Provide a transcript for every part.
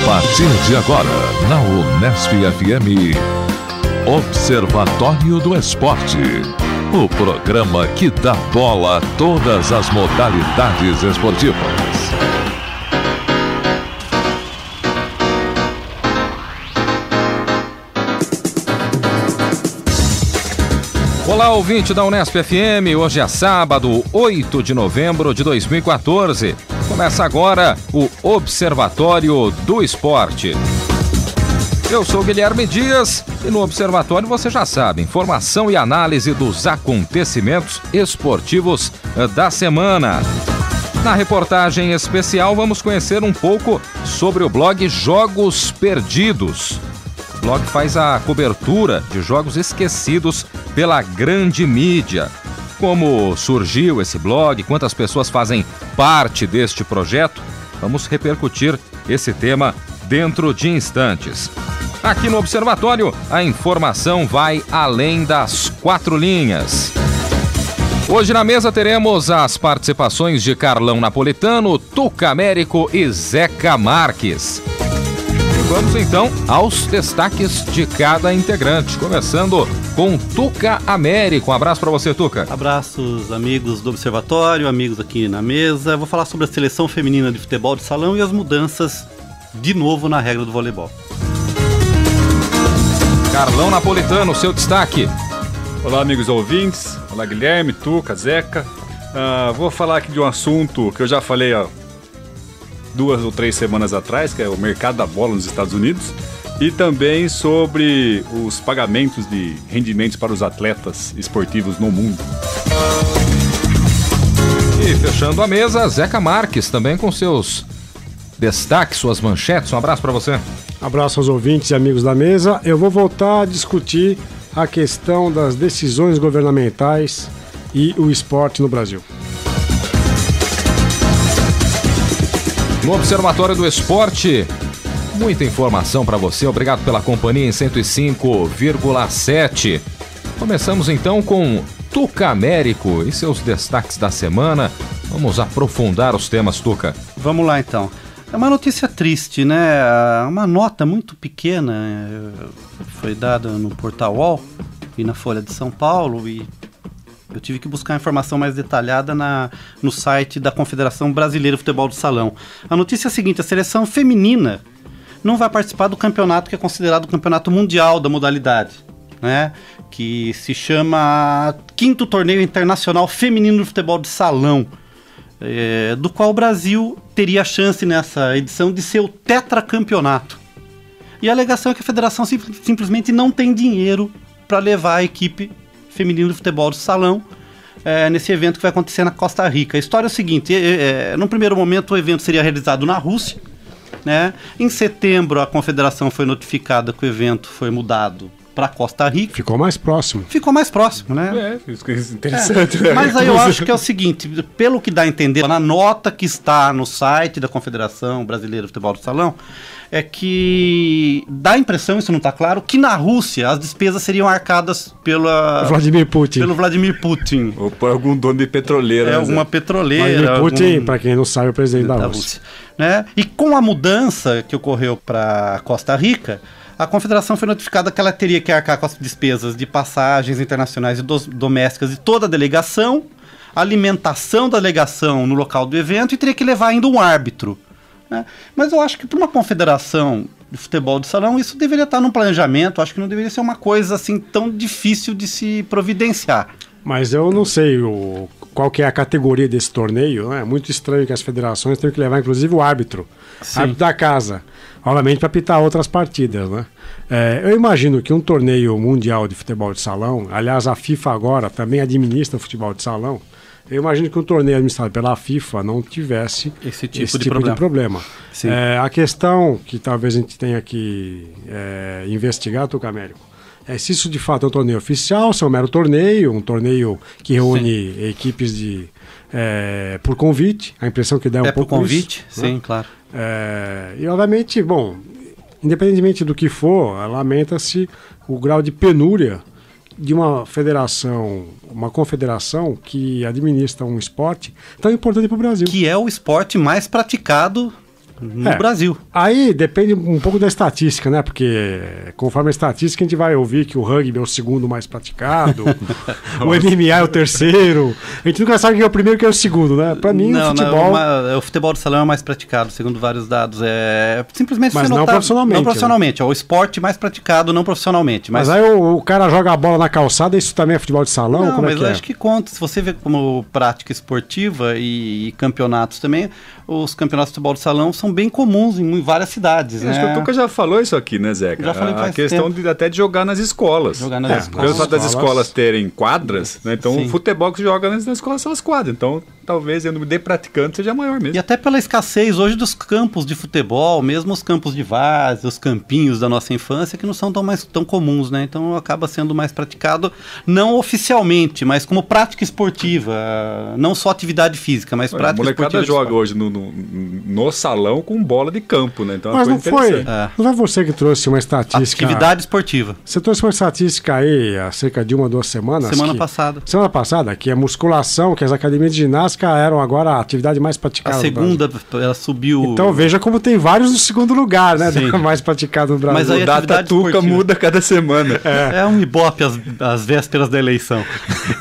partir de agora, na Unesp FM, Observatório do Esporte. O programa que dá bola a todas as modalidades esportivas. Olá, ouvinte da Unesp FM. Hoje é sábado, 8 de novembro de 2014. Começa agora o Observatório do Esporte. Eu sou Guilherme Dias e no Observatório você já sabe, informação e análise dos acontecimentos esportivos da semana. Na reportagem especial vamos conhecer um pouco sobre o blog Jogos Perdidos. O blog faz a cobertura de jogos esquecidos pela grande mídia. Como surgiu esse blog, quantas pessoas fazem parte deste projeto, vamos repercutir esse tema dentro de instantes. Aqui no Observatório, a informação vai além das quatro linhas. Hoje na mesa teremos as participações de Carlão Napolitano, Tuca Américo e Zeca Marques. Vamos então aos destaques de cada integrante, começando com Tuca Américo. Um abraço para você, Tuca. Abraços, amigos do Observatório, amigos aqui na mesa. Eu vou falar sobre a seleção feminina de futebol de salão e as mudanças, de novo, na regra do voleibol. Carlão Napolitano, seu destaque. Olá, amigos ouvintes. Olá, Guilherme, Tuca, Zeca. Vou falar aqui de um assunto que eu já falei há 2 ou 3 semanas atrás, que é o mercado da bola nos Estados Unidos, e também sobre os pagamentos de rendimentos para os atletas esportivos no mundo. E fechando a mesa, Zeca Marques, também com seus destaques, suas manchetes. Um abraço para você. Abraço aos ouvintes e amigos da mesa. Eu vou voltar a discutir a questão das decisões governamentais e o esporte no Brasil. No Observatório do Esporte, muita informação para você. Obrigado pela companhia em 105,7. Começamos então com Tuca Américo e seus destaques da semana. Vamos aprofundar os temas, Tuca. Vamos lá então. É uma notícia triste, né? Uma nota muito pequena foi dada no Portal UOL e na Folha de São Paulo, e eu tive que buscar informação mais detalhada no site da Confederação Brasileira de Futebol de Salão. A notícia é a seguinte: a seleção feminina não vai participar do campeonato que é considerado o campeonato mundial da modalidade, né? Que se chama 5º Torneio Internacional Feminino de Futebol de Salão, do qual o Brasil teria a chance nessa edição de ser o tetracampeonato. E a alegação é que a federação simplesmente não tem dinheiro para levar a equipe feminino de futebol de salão nesse evento que vai acontecer na Costa Rica. A história é o seguinte: num primeiro momento o evento seria realizado na Rússia, né? Em setembro a confederação foi notificada que o evento foi mudado para Costa Rica. Ficou mais próximo, né? Isso é interessante. Né? Mas aí eu acho que é o seguinte, pelo que dá a entender na nota que está no site da Confederação Brasileira de Futebol de Salão, é que dá a impressão, isso não está claro, que na Rússia as despesas seriam arcadas pelo Vladimir Putin. Ou por algum dono de petroleira. Alguma petroleira. Vladimir Putin, para quem não sabe, é o presidente da Rússia. Né? E com a mudança que ocorreu para Costa Rica, a confederação foi notificada que ela teria que arcar com as despesas de passagens internacionais e domésticas de toda a delegação, alimentação da delegação no local do evento, e teria que levar ainda um árbitro, né? Mas eu acho que para uma confederação de futebol de salão isso deveria estar no planejamento. Acho que não deveria ser uma coisa assim tão difícil de se providenciar. Mas eu não sei qual que é a categoria desse torneio, né? É muito estranho que as federações tenham que levar inclusive o árbitro da casa, obviamente para apitar outras partidas, né? Eu imagino que um torneio mundial de futebol de salão, aliás a FIFA agora também administra o futebol de salão, eu imagino que um torneio administrado pela FIFA não tivesse esse tipo de problema. A questão que talvez a gente tenha que investigar, Tuca Américo, se isso de fato é um torneio oficial, se é um mero torneio, um torneio que reúne equipes por convite, a impressão que dá um pouco por convite, isso, sim, né? Claro. E obviamente, bom, independentemente do que for, lamenta-se o grau de penúria de uma confederação que administra um esporte tão importante para o Brasil. Que é o esporte mais praticado no Brasil. Aí depende um pouco da estatística, né? Porque conforme a estatística a gente vai ouvir que o rugby é o segundo mais praticado, o MMA é o terceiro. A gente nunca sabe quem é o primeiro e quem é o segundo, né? Pra mim, o futebol... o futebol do salão é mais praticado, segundo vários dados. Simplesmente mas não profissionalmente. Não profissionalmente, né? É o esporte mais praticado, não profissionalmente. Mas aí o cara joga a bola na calçada, isso também é futebol de salão? Não, como mas eu acho que conta. Se você vê como prática esportiva e campeonatos também, os campeonatos de futebol de salão são bem comuns em várias cidades, né? Acho que o Tuca já falou isso aqui, né, Zeca? Já falei faz a questão até de jogar nas escolas. Jogar nas escolas. Pelo fato das escolas terem quadras, né? Então Sim. o futebol que se joga nas escolas são as quadras. Então talvez o número de praticantes seja maior mesmo. E até pela escassez hoje dos campos de futebol, mesmo os campos de várzea, os campinhos da nossa infância, que não são tão comuns, né? Então acaba sendo mais praticado, não oficialmente, mas como prática esportiva, não só atividade física, mas prática esportiva. A molecada joga hoje no salão com bola de campo, né? Então mas não foi você que trouxe uma estatística... Atividade esportiva. Você trouxe uma estatística aí há cerca de 1 ou 2 semanas. Semana passada, que a musculação, que as academias de ginástica eram agora a atividade mais praticada no Brasil. A segunda, ela subiu... Então veja como tem vários no segundo lugar, né? Mais praticado no Brasil. Mas aí o data Tuca muda cada semana. É um ibope às vésperas da eleição.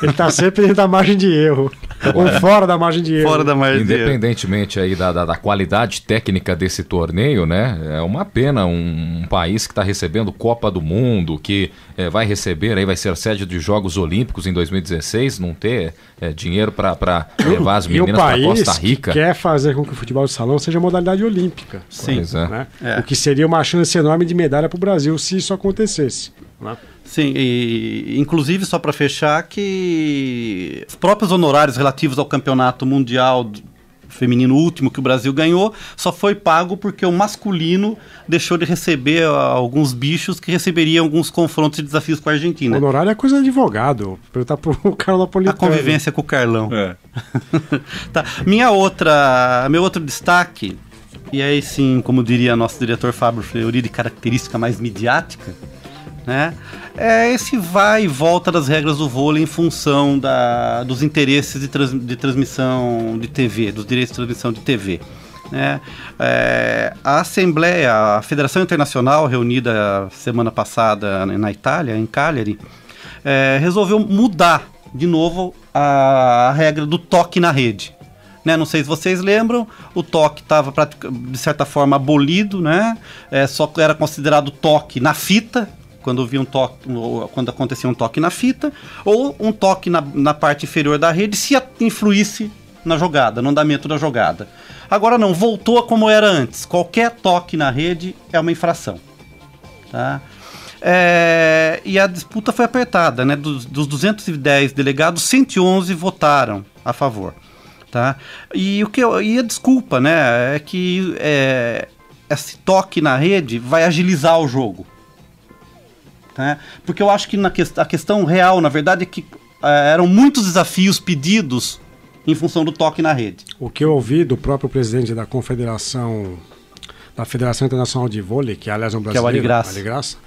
Ele está sempre dentro da margem de erro. Ou fora da margem de erro. Fora da margem Independentemente aí da qualidade técnica desse torneio, né? É uma pena um país que está recebendo Copa do Mundo, que vai receber, aí vai ser sede de Jogos Olímpicos em 2016, não ter dinheiro para levar as meninas para Costa Rica. Que quer fazer com que o futebol de salão seja modalidade olímpica. Sim. Né? O que seria uma chance enorme de medalha para o Brasil se isso acontecesse. Né? Sim, e inclusive só para fechar que os próprios honorários relativos ao campeonato mundial feminino último que o Brasil ganhou, só foi pago porque o masculino deixou de receber alguns bichos que receberiam alguns confrontos e desafios com a Argentina. O honorário é coisa de advogado. Perguntar pro Carlos Napolitano. A convivência com o Carlão. Tá. Meu outro destaque, e aí sim, como diria nosso diretor Fábio Fleury, de característica mais midiática, né? É esse vai e volta das regras do vôlei em função dos interesses de transmissão de TV, dos direitos de transmissão de TV. Né? A Assembleia, a Federação Internacional, reunida semana passada na Itália, em Cagliari, resolveu mudar de novo a regra do toque na rede. Né? Não sei se vocês lembram, o toque estava de certa forma abolido, né? Só era considerado toque na fita, quando acontecia um toque na fita, ou um toque na parte inferior da rede, se influísse na jogada, no andamento da jogada. Agora não, voltou a como era antes. Qualquer toque na rede é uma infração. Tá? E a disputa foi apertada, né? Dos 210 delegados, 111 votaram a favor. Tá? E a desculpa, né, é que esse toque na rede vai agilizar o jogo. Tá? Porque eu acho que a questão real, na verdade, é que eram muitos desafios pedidos em função do toque na rede. O que eu ouvi do próprio presidente da Federação Internacional de Vôlei, que aliás é um brasileiro, que é o Ali Graça,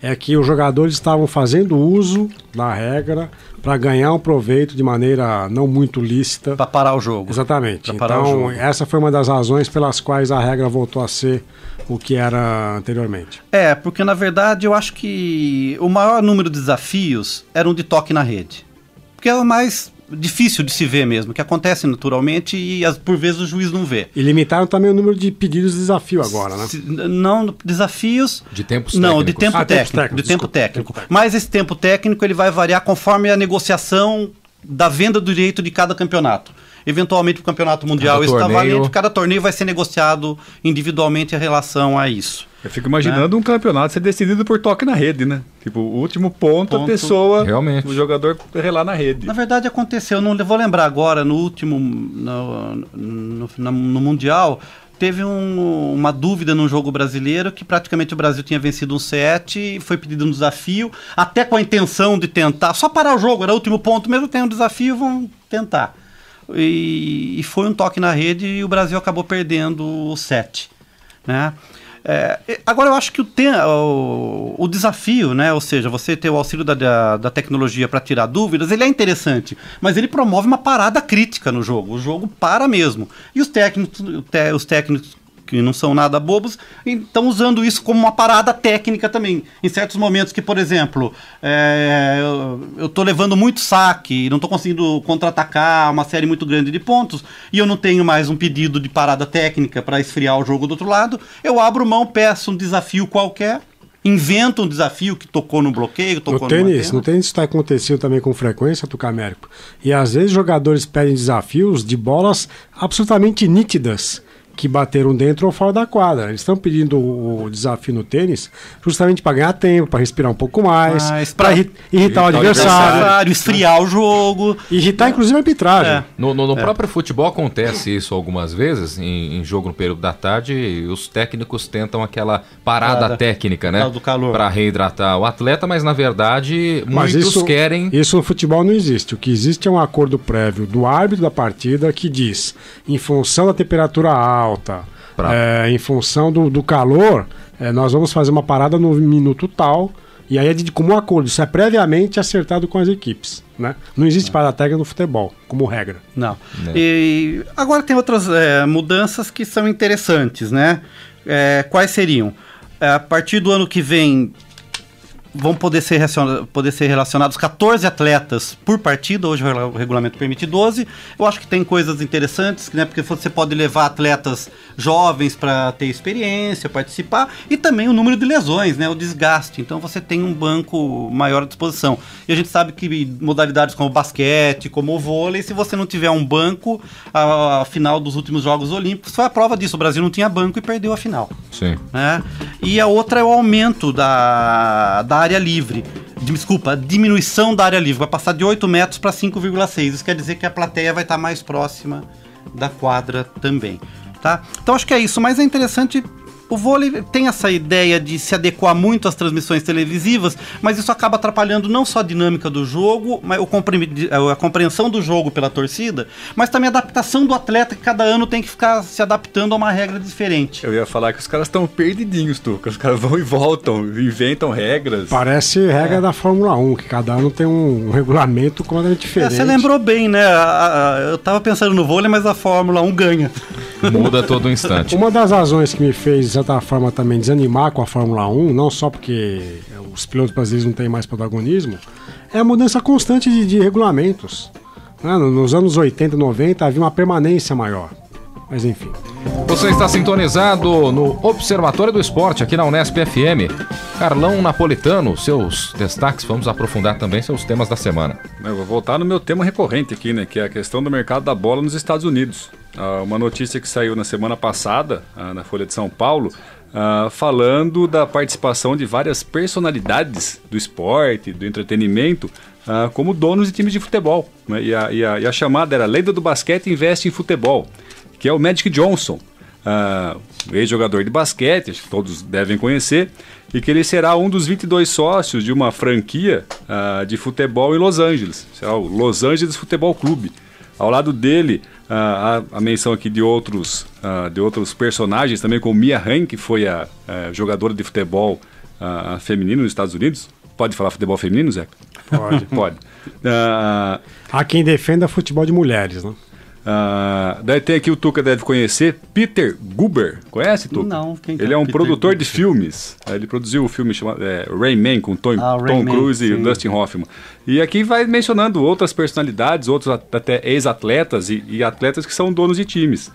é que os jogadores estavam fazendo uso da regra para ganhar um proveito de maneira não muito lícita. Para parar o jogo. Exatamente. Então, essa foi uma das razões pelas quais a regra voltou a ser o que era anteriormente. Porque na verdade eu acho que o maior número de desafios eram de toque na rede. Porque é o mais difícil de se ver mesmo, que acontece naturalmente e por vezes o juiz não vê. E limitaram também o número de pedidos de desafio agora, né? Não, desafios... De tempos técnicos. Não, de tempo técnico. Mas esse tempo técnico ele vai variar conforme a negociação da venda do direito de cada campeonato. Eventualmente o campeonato mundial está valendo, cada torneio vai ser negociado individualmente em relação a isso. Eu fico imaginando um campeonato ser decidido por toque na rede, né? Tipo, o último ponto a pessoa, realmente, o jogador relar na rede. Na verdade aconteceu, não vou lembrar agora, no último, no Mundial, teve uma dúvida num jogo brasileiro que praticamente o Brasil tinha vencido um set, foi pedido um desafio, até com a intenção de tentar, só parar o jogo, era o último ponto, mesmo tem um desafio, vão tentar. E foi um toque na rede e o Brasil acabou perdendo o set, né? Agora eu acho que o desafio, né, ou seja, você ter o auxílio da tecnologia para tirar dúvidas, ele é interessante, mas ele promove uma parada crítica no jogo. O jogo para mesmo. E os técnicos que não são nada bobos, estão usando isso como uma parada técnica também. Em certos momentos que, por exemplo, eu estou levando muito saque, não estou conseguindo contra-atacar uma série muito grande de pontos, e eu não tenho mais um pedido de parada técnica para esfriar o jogo do outro lado, eu abro mão, peço um desafio qualquer, inventa um desafio que tocou no bloqueio, tocou no tênis. No tênis isso está acontecendo também com frequência, Tucamérico. E às vezes jogadores pedem desafios de bolas absolutamente nítidas que bateram dentro ou fora da quadra. Eles estão pedindo o desafio no tênis justamente para ganhar tempo, para respirar um pouco mais, para irritar o adversário, esfriar o jogo. Irritar, inclusive, a arbitragem. No próprio futebol acontece isso algumas vezes, em jogo no período da tarde, os técnicos tentam aquela parada técnica, né? Para reidratar o atleta, mas na verdade muitos querem... Isso no futebol não existe. O que existe é um acordo prévio do árbitro da partida que diz, em função da temperatura alta, em função do calor, nós vamos fazer uma parada no minuto tal, e aí é de comum acordo, isso é previamente acertado com as equipes, né? Não existe parada técnica no futebol, como regra. Não. E agora tem outras mudanças que são interessantes, né? Quais seriam? A partir do ano que vem, vão poder ser relacionados 14 atletas por partida. Hoje o regulamento permite 12. Eu acho que tem coisas interessantes, né? Porque você pode levar atletas jovens para ter experiência, participar, e também o número de lesões, né? O desgaste. Então você tem um banco maior à disposição. E a gente sabe que modalidades como o basquete, como o vôlei, se você não tiver um banco, a final dos últimos Jogos Olímpicos foi a prova disso. O Brasil não tinha banco e perdeu a final. Sim. Né? E a outra é o aumento da área livre. Desculpa, a diminuição da área livre. Vai passar de 8 metros para 5,6. Isso quer dizer que a plateia vai estar mais próxima da quadra também. Tá? Então acho que é isso. Mas é interessante... O vôlei tem essa ideia de se adequar muito às transmissões televisivas, mas isso acaba atrapalhando não só a dinâmica do jogo, mas a compreensão do jogo pela torcida, mas também a adaptação do atleta, que cada ano tem que ficar se adaptando a uma regra diferente. Eu ia falar que os caras estão perdidinhos, Tuca. Os caras vão e voltam, inventam regras. Parece regra da Fórmula 1, que cada ano tem um regulamento completamente diferente. Você lembrou bem, né? Eu tava pensando no vôlei, mas a Fórmula 1 ganha. Muda todo instante. Uma das razões que me fez, de certa forma, também desanimar com a Fórmula 1, não só porque os pilotos brasileiros não têm mais protagonismo, é a mudança constante de regulamentos. Nos anos 80 e 90 havia uma permanência maior. Mas enfim. Você está sintonizado no Observatório do Esporte, aqui na Unesp FM. Carlão Napolitano, seus destaques, vamos aprofundar também seus temas da semana. Eu vou voltar no meu tema recorrente aqui, né, que é a questão do mercado da bola nos Estados Unidos. Uma notícia que saiu na semana passada, na Folha de São Paulo, falando da participação de várias personalidades do esporte, do entretenimento, como donos de times de futebol, né? E a chamada era Lenda do Basquete Investe em Futebol, que é o Magic Johnson, ex-jogador de basquete, acho que todos devem conhecer, e que ele será um dos 22 sócios de uma franquia de futebol em Los Angeles, será o Los Angeles Futebol Clube. Ao lado dele, a menção aqui de outros personagens, também como Mia Hamm, que foi a jogadora de futebol feminino nos Estados Unidos. Pode falar futebol feminino, Zeca? Pode. Há quem defenda futebol de mulheres, né? Daí tem aqui, o Tuca deve conhecer, Peter Guber. Conhece, Tuca? Não. Ele é um produtor de filmes. Ele produziu o filme chamado Rain Man, com Tom Cruise e Dustin Hoffman. E aqui vai mencionando outras personalidades, outros até ex-atletas e atletas que são donos de times.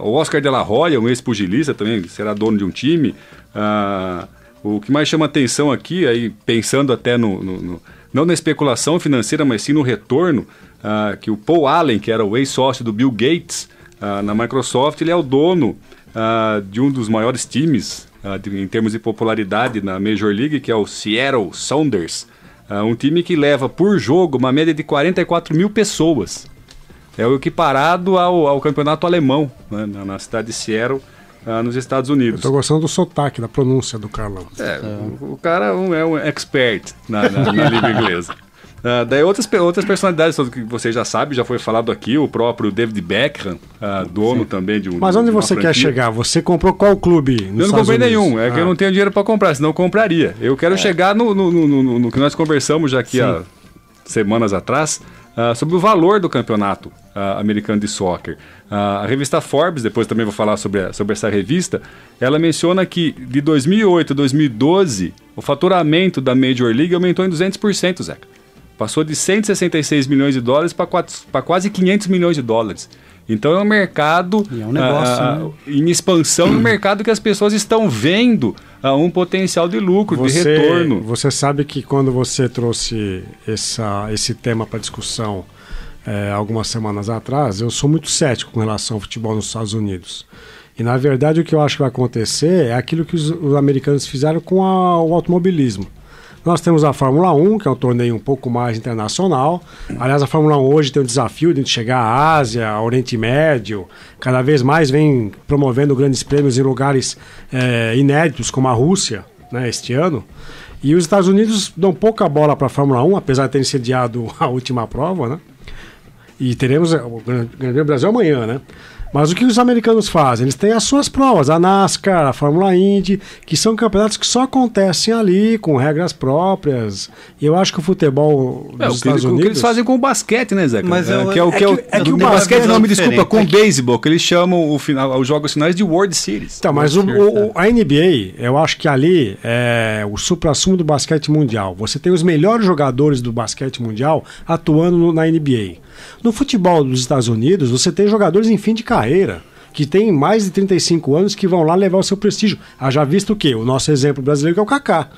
O Oscar de la Hoya, um ex-pugilista, também será dono de um time. O que mais chama atenção aqui, aí, pensando até não na especulação financeira, mas sim no retorno, que o Paul Allen, que era o ex-sócio do Bill Gates na Microsoft, ele é o dono de um dos maiores times em termos de popularidade na Major League, que é o Seattle Sounders, um time que leva por jogo uma média de 44 mil pessoas. É o equiparado ao campeonato alemão, né, na cidade de Seattle, nos Estados Unidos. Eu tô gostando do sotaque, da pronúncia do Carlão. O cara é um expert na língua inglesa. Daí outras personalidades que você já sabe, já foi falado aqui, o próprio David Beckham, dono também de um. Mas onde você quer chegar? Você comprou qual clube? Eu não comprei nenhum, que eu não tenho dinheiro para comprar, senão eu compraria. Eu quero chegar no que nós conversamos já aqui há semanas atrás, sobre o valor do campeonato americano de soccer. A revista Forbes, depois também vou falar sobre essa revista, ela menciona que de 2008 a 2012, o faturamento da Major League aumentou em 200%, Zeca. Passou de 166 milhões de dólares para quase 500 milhões de dólares. Então é um mercado negócio, em expansão, um mercado que as pessoas estão vendo um potencial de lucro, de retorno. Você sabe que quando você trouxe esse tema para discussão algumas semanas atrás, eu sou muito cético com relação ao futebol nos Estados Unidos. E na verdade o que eu acho que vai acontecer é aquilo que os americanos fizeram com o automobilismo. Nós temos a Fórmula 1, que é um torneio um pouco mais internacional. Aliás, a Fórmula 1 hoje tem o desafio de chegar à Ásia, ao Oriente Médio. Cada vez mais vem promovendo grandes prêmios em lugares inéditos, como a Rússia, né, este ano. E os Estados Unidos dão pouca bola para a Fórmula 1, apesar de terem sediado a última prova, né? E teremos o Grande Prêmio do Brasil amanhã, né? Mas o que os americanos fazem? Eles têm as suas provas, a NASCAR, a Fórmula Indy, que são campeonatos que só acontecem ali, com regras próprias. E eu acho que o futebol dos Estados Unidos... O que eles fazem com o basquete, né, Zeca? Mas o basquete, não, me desculpa, com o beisebol, que eles chamam os jogos finais de World Series. Então, mas a NBA, eu acho que ali é o suprassumo do basquete mundial. Você tem os melhores jogadores do basquete mundial atuando na NBA. No futebol dos Estados Unidos, você tem jogadores em fim de carreira, que têm mais de 35 anos, que vão lá levar o seu prestígio. Já visto o quê? O nosso exemplo brasileiro, que é o Kaká.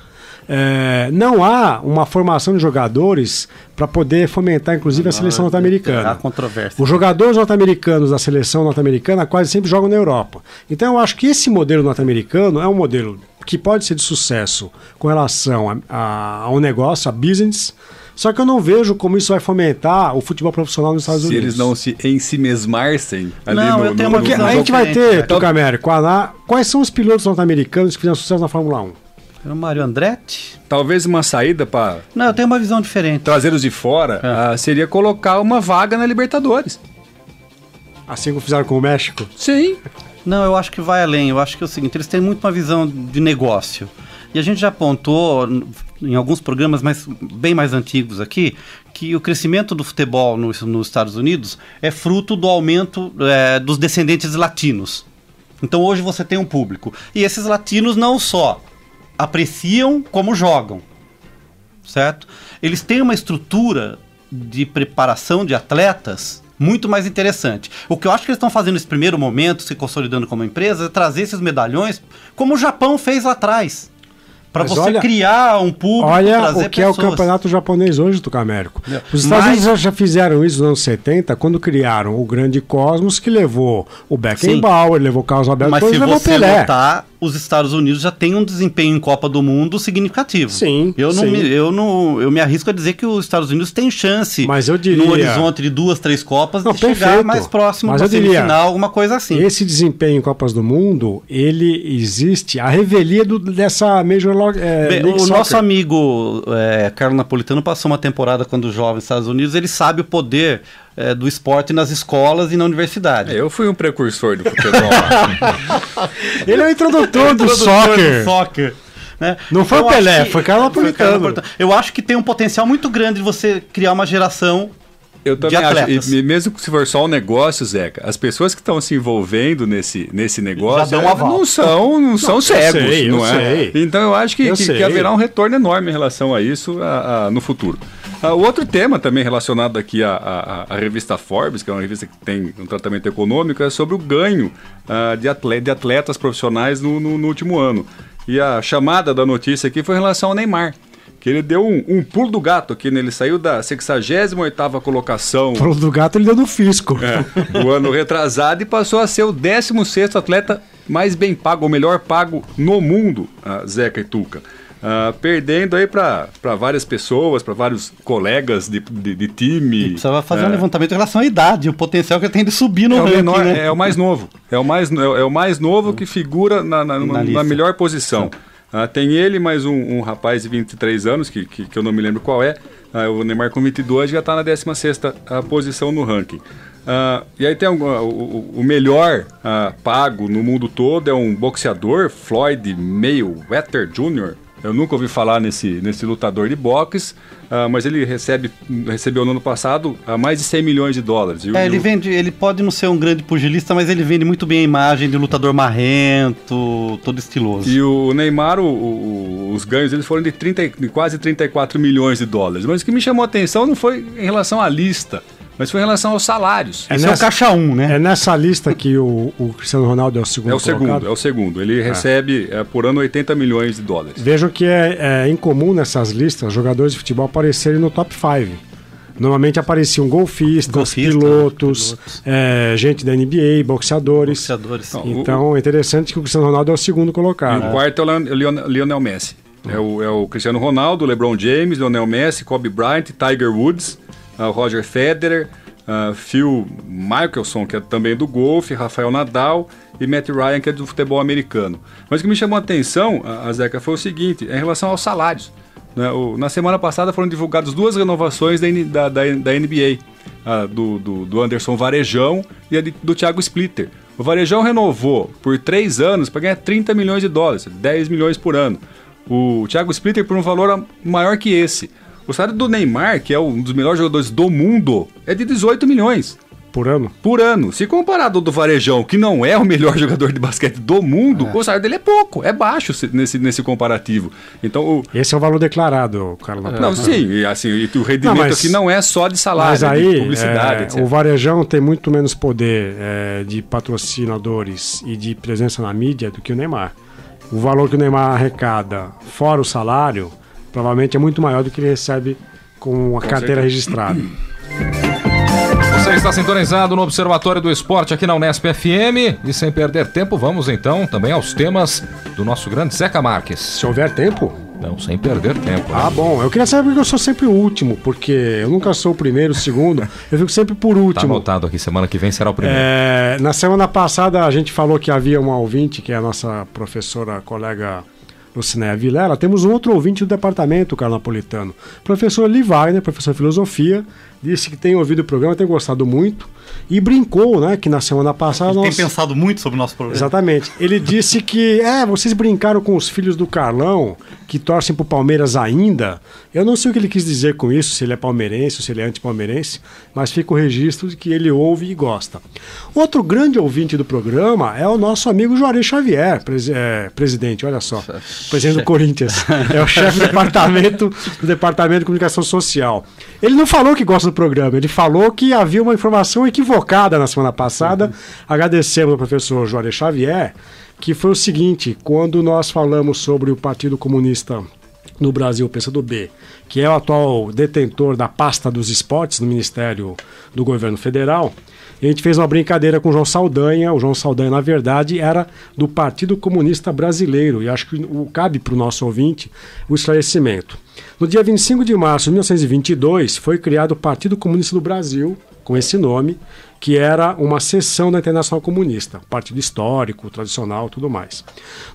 Não há uma formação de jogadores para poder fomentar, inclusive, a seleção norte-americana. Há controvérsia. Os jogadores norte-americanos da seleção norte-americana quase sempre jogam na Europa. Então eu acho que esse modelo norte-americano é um modelo que pode ser de sucesso com relação ao negócio, a business. Só que eu não vejo como isso vai fomentar o futebol profissional nos Estados Unidos. Se eles não se ensimesmassem ali eu tenho uma visão a gente vai ter, Tucamérico, quais são os pilotos norte-americanos que fizeram sucesso na Fórmula 1? O Mário Andretti? Talvez uma saída para... Não, eu tenho uma visão diferente. Trazê-los de fora seria colocar uma vaga na Libertadores. Assim como fizeram com o México? Sim. Não, eu acho que vai além. Eu acho que é o seguinte, eles têm muito uma visão de negócio. E a gente já apontou em alguns programas bem mais antigos aqui, que o crescimento do futebol nos Estados Unidos é fruto do aumento dos descendentes latinos. Então hoje você tem um público. E esses latinos não só apreciam como jogam, certo? Eles têm uma estrutura de preparação de atletas muito mais interessante. O que eu acho que eles estão fazendo nesse primeiro momento, se consolidando como empresa, é trazer esses medalhões como o Japão fez lá atrás. Para você criar um público, olha trazer o que pessoas. É o campeonato japonês hoje, Tucamérico. Os Estados Unidos já fizeram isso nos anos 70, quando criaram o Grande Cosmos, que levou o Beckenbauer, levou o Carlos Alberto, mas se levou você o Pelé. notar, os Estados Unidos já têm um desempenho em Copa do Mundo significativo. Sim, eu me arrisco a dizer que os Estados Unidos têm chance, mas eu diria, no horizonte de 2, 3 Copas, de chegar mais próximo da semifinal, alguma coisa assim. Esse desempenho em Copas do Mundo, ele existe, a revelia dessa Major League o Soccer. Nosso amigo Carlos Napolitano passou uma temporada quando jovem nos Estados Unidos, ele sabe o poder do esporte nas escolas e na universidade. Eu fui um precursor do futebol. Ele é o introdutor do soccer. Né? Não foi o Pelé, foi Carlos Napolitano. Eu acho que tem um potencial muito grande de você criar uma geração eu também de atletas. Acho, e mesmo se for só um negócio, Zeca, as pessoas que estão se envolvendo nesse negócio não são cegos, não é? Então eu acho que haverá um retorno enorme em relação a isso no futuro. O outro tema também relacionado aqui à revista Forbes, que é uma revista que tem um tratamento econômico, é sobre o ganho de atletas profissionais no último ano. E a chamada da notícia aqui foi em relação ao Neymar, que ele deu um pulo do gato aqui, né? Ele saiu da 68ª colocação. Pulo do gato ele deu no fisco. Do ano retrasado e passou a ser o 16º atleta mais bem pago, ou melhor pago no mundo, Zeca e Tuca. Perdendo aí para várias pessoas, para vários colegas de time. E precisava fazer um levantamento em relação à idade, o potencial que ele tem de subir no ranking, né? É o mais novo. É o mais novo que figura na melhor posição. Tem ele, mais um rapaz de 23 anos, que eu não me lembro qual é. O Neymar com 22 já está na 16ª posição no ranking. E aí tem o melhor pago no mundo todo, é um boxeador, Floyd Mayweather Jr., Eu nunca ouvi falar nesse lutador de boxe, mas ele recebeu no ano passado mais de 100 milhões de dólares. Ele pode não ser um grande pugilista, mas ele vende muito bem a imagem de lutador marrento, todo estiloso. E o Neymar, os ganhos dele foram de quase 34 milhões de dólares. Mas o que me chamou a atenção não foi em relação à lista, mas foi em relação aos salários. Esse é o caixa 1, né? É nessa lista que o Cristiano Ronaldo é o segundo colocado? É o segundo. Ele recebe por ano 80 milhões de dólares. Vejam que é incomum nessas listas jogadores de futebol aparecerem no top 5. Normalmente apareciam golfistas, pilotos. Gente da NBA, boxeadores. Então é interessante que o Cristiano Ronaldo é o segundo colocado. E o quarto é o Lionel Messi. É o Cristiano Ronaldo, LeBron James, Lionel Messi, Kobe Bryant, Tiger Woods, Roger Federer, Phil Mickelson, que é também do golfe, Rafael Nadal e Matt Ryan, que é do futebol americano. Mas o que me chamou a atenção, Zeca, foi o seguinte, em relação aos salários. Né? Na semana passada foram divulgadas 2 renovações da NBA, do Anderson Varejão e a do Thiago Splitter. O Varejão renovou por 3 anos para ganhar 30 milhões de dólares, 10 milhões por ano. O Thiago Splitter por um valor maior que esse. O salário do Neymar, que é um dos melhores jogadores do mundo, é de 18 milhões. Por ano? Por ano. Se comparado ao do Varejão, que não é o melhor jogador de basquete do mundo, o salário dele é pouco, é baixo nesse comparativo. Então, esse é o valor declarado, Carlos. Não, sim, e o rendimento aqui não é só de salário, mas aí, de publicidade, etc. O Varejão tem muito menos poder de patrocinadores e de presença na mídia do que o Neymar. O valor que o Neymar arrecada, fora o salário, provavelmente é muito maior do que ele recebe com a carteira registrada. Você está sintonizado no Observatório do Esporte aqui na Unesp FM. E sem perder tempo, vamos então também aos temas do nosso grande Zeca Marques. Se houver tempo? Não, sem perder tempo. Né? Bom. Eu queria saber porque eu sou sempre o último, porque eu nunca sou o primeiro, o segundo. Eu fico sempre por último. Tá anotado aqui, semana que vem será o primeiro. Na semana passada a gente falou que havia uma ouvinte, que é a nossa professora, colega Lucinéia Vilela. Temos um outro ouvinte do departamento, Carlos Napolitano. Professor Lee Wagner, professor de filosofia, disse que tem ouvido o programa, tem gostado muito e brincou, né, que na semana passada... Ele tem pensado muito sobre o nosso programa. Exatamente. Ele disse que, vocês brincaram com os filhos do Carlão, que torcem pro Palmeiras ainda. Eu não sei o que ele quis dizer com isso, se ele é palmeirense ou se ele é anti-palmeirense, mas fica o registro de que ele ouve e gosta. Outro grande ouvinte do programa é o nosso amigo Juarez Xavier, presidente, olha só, presidente do Corinthians. É o chefe do departamento de comunicação social. Ele não falou que gosta do programa, ele falou que havia uma informação equivocada na semana passada. Agradecemos ao professor Juarez Xavier, que foi o seguinte: quando nós falamos sobre o Partido Comunista no Brasil, o PCdoB, que é o atual detentor da pasta dos esportes no Ministério do Governo Federal, a gente fez uma brincadeira com o João Saldanha. O João Saldanha, na verdade, era do Partido Comunista Brasileiro, e acho que cabe para o nosso ouvinte o esclarecimento. No dia 25 de março de 1922, foi criado o Partido Comunista do Brasil, com esse nome, que era uma seção da Internacional Comunista, partido histórico, tradicional, tudo mais.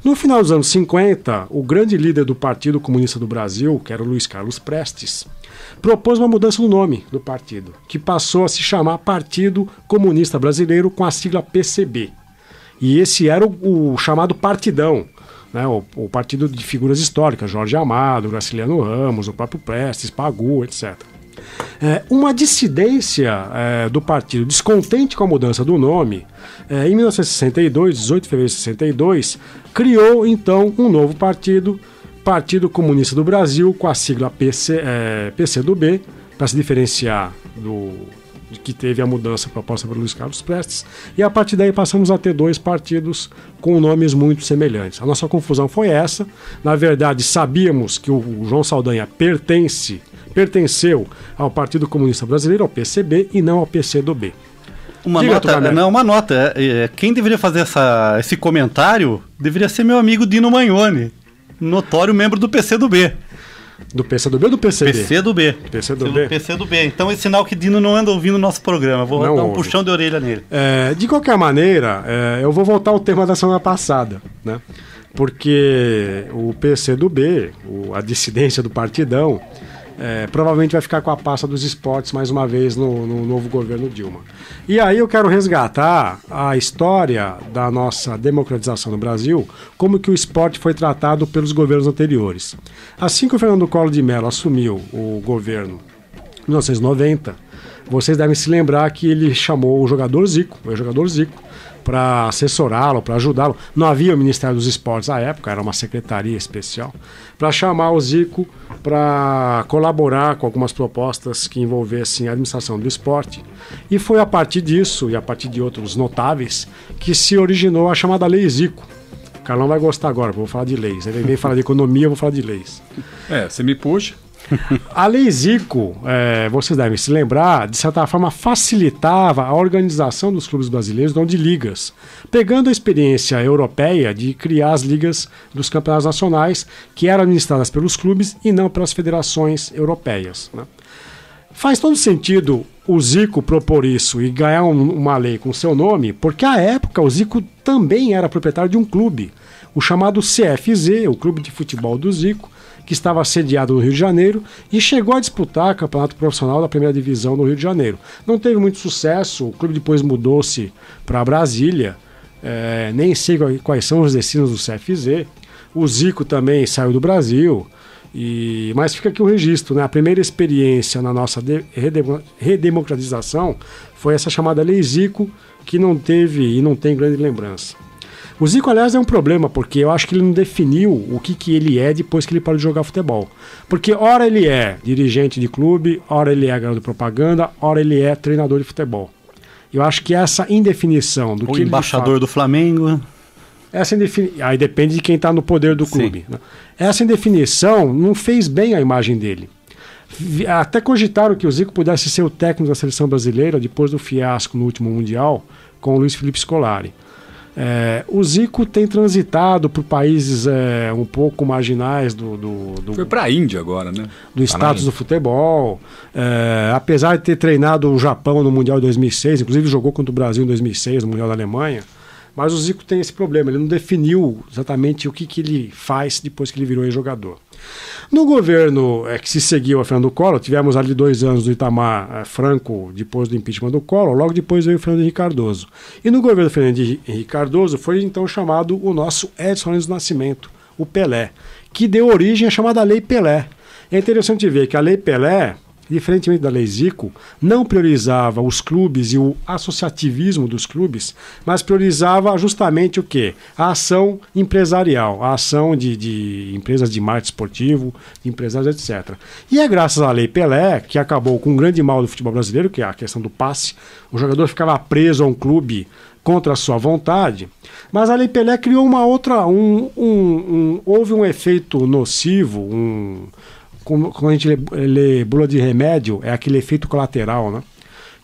No final dos anos 50, o grande líder do Partido Comunista do Brasil, que era o Luiz Carlos Prestes, propôs uma mudança do nome do partido, que passou a se chamar Partido Comunista Brasileiro, com a sigla PCB. E esse era o chamado Partidão, né, o partido de figuras históricas, Jorge Amado, Graciliano Ramos, o próprio Prestes, Pagu, etc. Uma dissidência do partido, descontente com a mudança do nome, em 1962, 18 de fevereiro de 62, criou então um novo partido, Partido Comunista do Brasil, com a sigla PCdoB, para se diferenciar de que teve a mudança proposta por Luiz Carlos Prestes, e a partir daí passamos a ter 2 partidos com nomes muito semelhantes. A nossa confusão foi essa. Na verdade, sabíamos que o João Saldanha pertenceu ao Partido Comunista Brasileiro, ao PCB, e não ao PCdoB. Uma nota. Quem deveria fazer esse comentário deveria ser meu amigo Dino Magnoni, notório membro do PCdoB. Do PCdoB ou do PCB? PCdoB. Então é sinal que Dino não anda ouvindo o nosso programa. Vou dar um puxão de orelha nele. De qualquer maneira, eu vou voltar ao tema da semana passada, né? Porque o PCdoB, a dissidência do Partidão, provavelmente vai ficar com a pasta dos esportes mais uma vez no novo governo Dilma. E aí eu quero resgatar a história da nossa democratização no Brasil, como que o esporte foi tratado pelos governos anteriores. Assim que o Fernando Collor de Mello assumiu o governo em 1990, vocês devem se lembrar que ele chamou o jogador Zico, para assessorá-lo, para ajudá-lo. Não havia o Ministério dos Esportes à época, era uma secretaria especial, para chamar o Zico para colaborar com algumas propostas que envolvessem a administração do esporte. E foi a partir disso, e a partir de outros notáveis, que se originou a chamada Lei Zico. O Carlão vai gostar agora, vou falar de leis. Ele vem falar de economia, eu vou falar de leis. Você me puxa. A Lei Zico, vocês devem se lembrar, de certa forma facilitava a organização dos clubes brasileiros, não de ligas, pegando a experiência europeia de criar as ligas dos campeonatos nacionais, que eram administradas pelos clubes e não pelas federações europeias, né? Faz todo sentido o Zico propor isso e ganhar uma lei com seu nome, porque à época o Zico também era proprietário de um clube, o chamado CFZ, o Clube de Futebol do Zico, que estava sediado no Rio de Janeiro e chegou a disputar o campeonato profissional da primeira divisão no Rio de Janeiro. Não teve muito sucesso, o clube depois mudou-se para Brasília, nem sei quais são os destinos do CFZ. O Zico também saiu do Brasil, mas fica aqui o registro, né? A primeira experiência na nossa redemocratização foi essa chamada Lei Zico, que não teve e não tem grande lembrança. O Zico, aliás, é um problema, porque eu acho que ele não definiu o que ele é depois que ele parou de jogar futebol. Porque ora ele é dirigente de clube, ora ele é garoto de propaganda, ora ele é treinador de futebol. Eu acho que essa indefinição do que ele embaixador do Flamengo. Aí depende de quem está no poder do clube, né? Essa indefinição não fez bem a imagem dele. Até cogitaram que o Zico pudesse ser o técnico da seleção brasileira depois do fiasco no último Mundial com o Luiz Felipe Scolari. O Zico tem transitado por países um pouco marginais Foi para a Índia agora, né? Do status do futebol. Apesar de ter treinado o Japão no Mundial de 2006, inclusive jogou contra o Brasil em 2006, no Mundial da Alemanha. Mas o Zico tem esse problema, ele não definiu exatamente o que ele faz depois que ele virou jogador. No governo que se seguiu a Fernando Collor, tivemos ali 2 anos do Itamar Franco, depois do impeachment do Collor, logo depois veio o Fernando Henrique Cardoso. E no governo do Fernando Henrique Cardoso foi então chamado o nosso Edson Arantes do Nascimento, o Pelé, que deu origem à chamada Lei Pelé. É interessante ver que a Lei Pelé, diferentemente da Lei Zico, não priorizava os clubes e o associativismo dos clubes, mas priorizava justamente o quê? A ação empresarial, a ação de empresas de marketing esportivo, de empresários, etc. E é graças à Lei Pelé, que acabou com um grande mal do futebol brasileiro, que é a questão do passe. O jogador ficava preso a um clube contra a sua vontade, mas a Lei Pelé criou uma outra... houve um efeito nocivo, quando a gente lê bula de remédio, é aquele efeito colateral, né?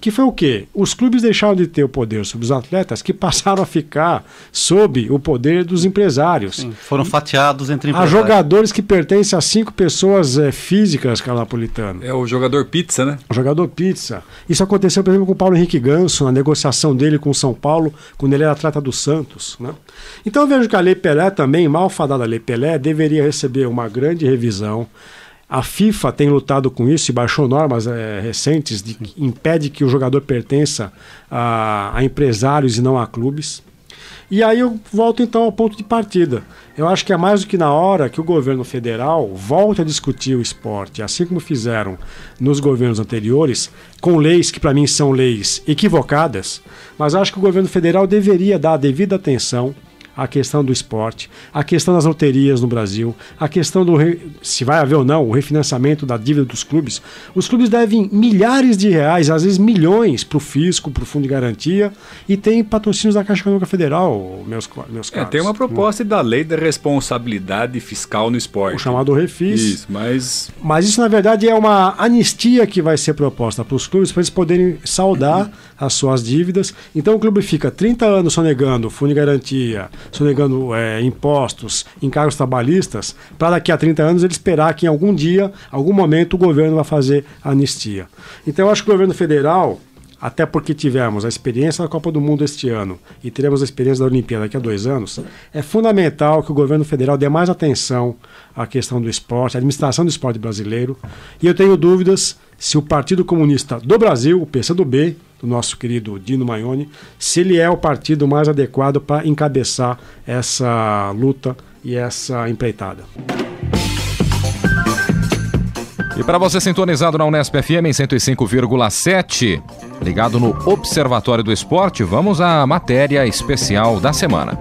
Que foi o quê? Os clubes deixaram de ter o poder sobre os atletas, que passaram a ficar sob o poder dos empresários. Sim, foram fatiados entre empresários. Há jogadores que pertencem a 5 pessoas físicas, Carlos Napolitano. É o jogador pizza, né? O jogador pizza. Isso aconteceu, por exemplo, com o Paulo Henrique Ganso, na negociação dele com o São Paulo, quando ele era atleta do Santos, né? Então eu vejo que a Lei Pelé também, mal fadada a Lei Pelé, deveria receber uma grande revisão. A FIFA tem lutado com isso e baixou normas recentes que impede que o jogador pertença a empresários e não a clubes. E aí eu volto então ao ponto de partida. Eu acho que é mais do que na hora que o governo federal volte a discutir o esporte, assim como fizeram nos governos anteriores, com leis que para mim são leis equivocadas, mas acho que o governo federal deveria dar a devida atenção a questão do esporte, a questão das loterias no Brasil, a questão se vai haver ou não, o refinanciamento da dívida dos clubes. Os clubes devem milhares de reais, às vezes milhões, para o fisco, para o fundo de garantia, e tem patrocínios da Caixa Econômica Federal, meus caros. Tem uma proposta da lei da responsabilidade fiscal no esporte. O chamado Refis. Isso, mas isso, na verdade, é uma anistia que vai ser proposta para os clubes, para eles poderem saldar as suas dívidas. Então o clube fica 30 anos sonegando fundo de garantia, sonegando impostos, encargos trabalhistas, para daqui a 30 anos ele esperar que em algum dia, algum momento, o governo vai fazer a anistia. Então eu acho que o governo federal, até porque tivemos a experiência da Copa do Mundo este ano e teremos a experiência da Olimpíada daqui a 2 anos, é fundamental que o governo federal dê mais atenção à questão do esporte, à administração do esporte brasileiro. E eu tenho dúvidas se o Partido Comunista do Brasil, o PCdoB, do nosso querido Dino Maione, se ele é o partido mais adequado para encabeçar essa luta e essa empreitada. E para você sintonizado na Unesp FM em 105,7, ligado no Observatório do Esporte, vamos à matéria especial da semana.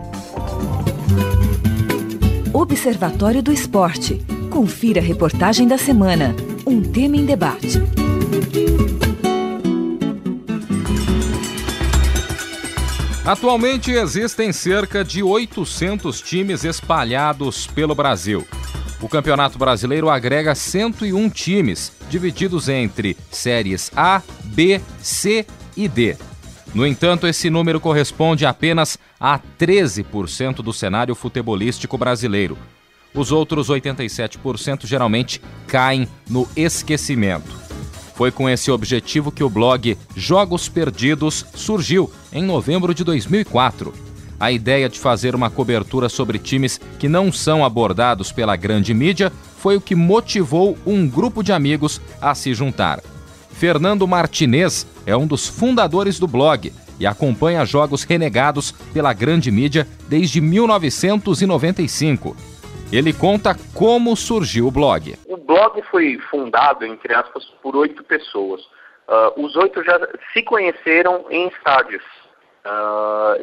Observatório do Esporte. Confira a reportagem da semana. Um tema em debate. Atualmente existem cerca de 800 times espalhados pelo Brasil. O Campeonato Brasileiro agrega 101 times, divididos entre séries A, B, C e D. No entanto, esse número corresponde apenas a 13% do cenário futebolístico brasileiro. Os outros 87% geralmente caem no esquecimento. Foi com esse objetivo que o blog Jogos Perdidos surgiu em novembro de 2004. A ideia de fazer uma cobertura sobre times que não são abordados pela grande mídia foi o que motivou um grupo de amigos a se juntar. Fernando Martinez é um dos fundadores do blog e acompanha jogos renegados pela grande mídia desde 1995. Ele conta como surgiu o blog. O blog foi fundado, entre aspas, por 8 pessoas. Os 8 já se conheceram em estádios.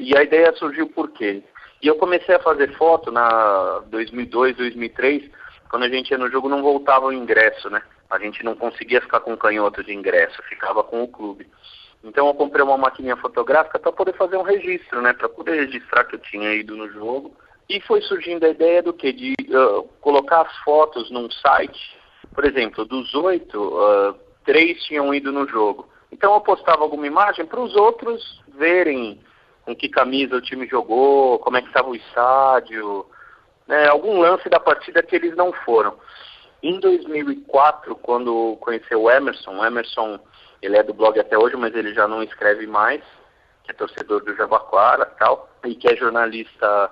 E a ideia surgiu por quê? E eu comecei a fazer foto na 2002, 2003, quando a gente ia no jogo não voltava o ingresso, né? A gente não conseguia ficar com canhoto de ingresso, ficava com o clube. Então eu comprei uma maquininha fotográfica para poder fazer um registro, né? Para poder registrar que eu tinha ido no jogo. E foi surgindo a ideia do quê? De colocar as fotos num site. Por exemplo, dos 8, 3 tinham ido no jogo. Então eu postava alguma imagem para os outros verem com que camisa o time jogou, como é que estava o estádio, né, algum lance da partida que eles não foram. Em 2004, quando conheci o Emerson, ele é do blog até hoje, mas ele já não escreve mais, que é torcedor do Jabaquara e tal, e que é jornalista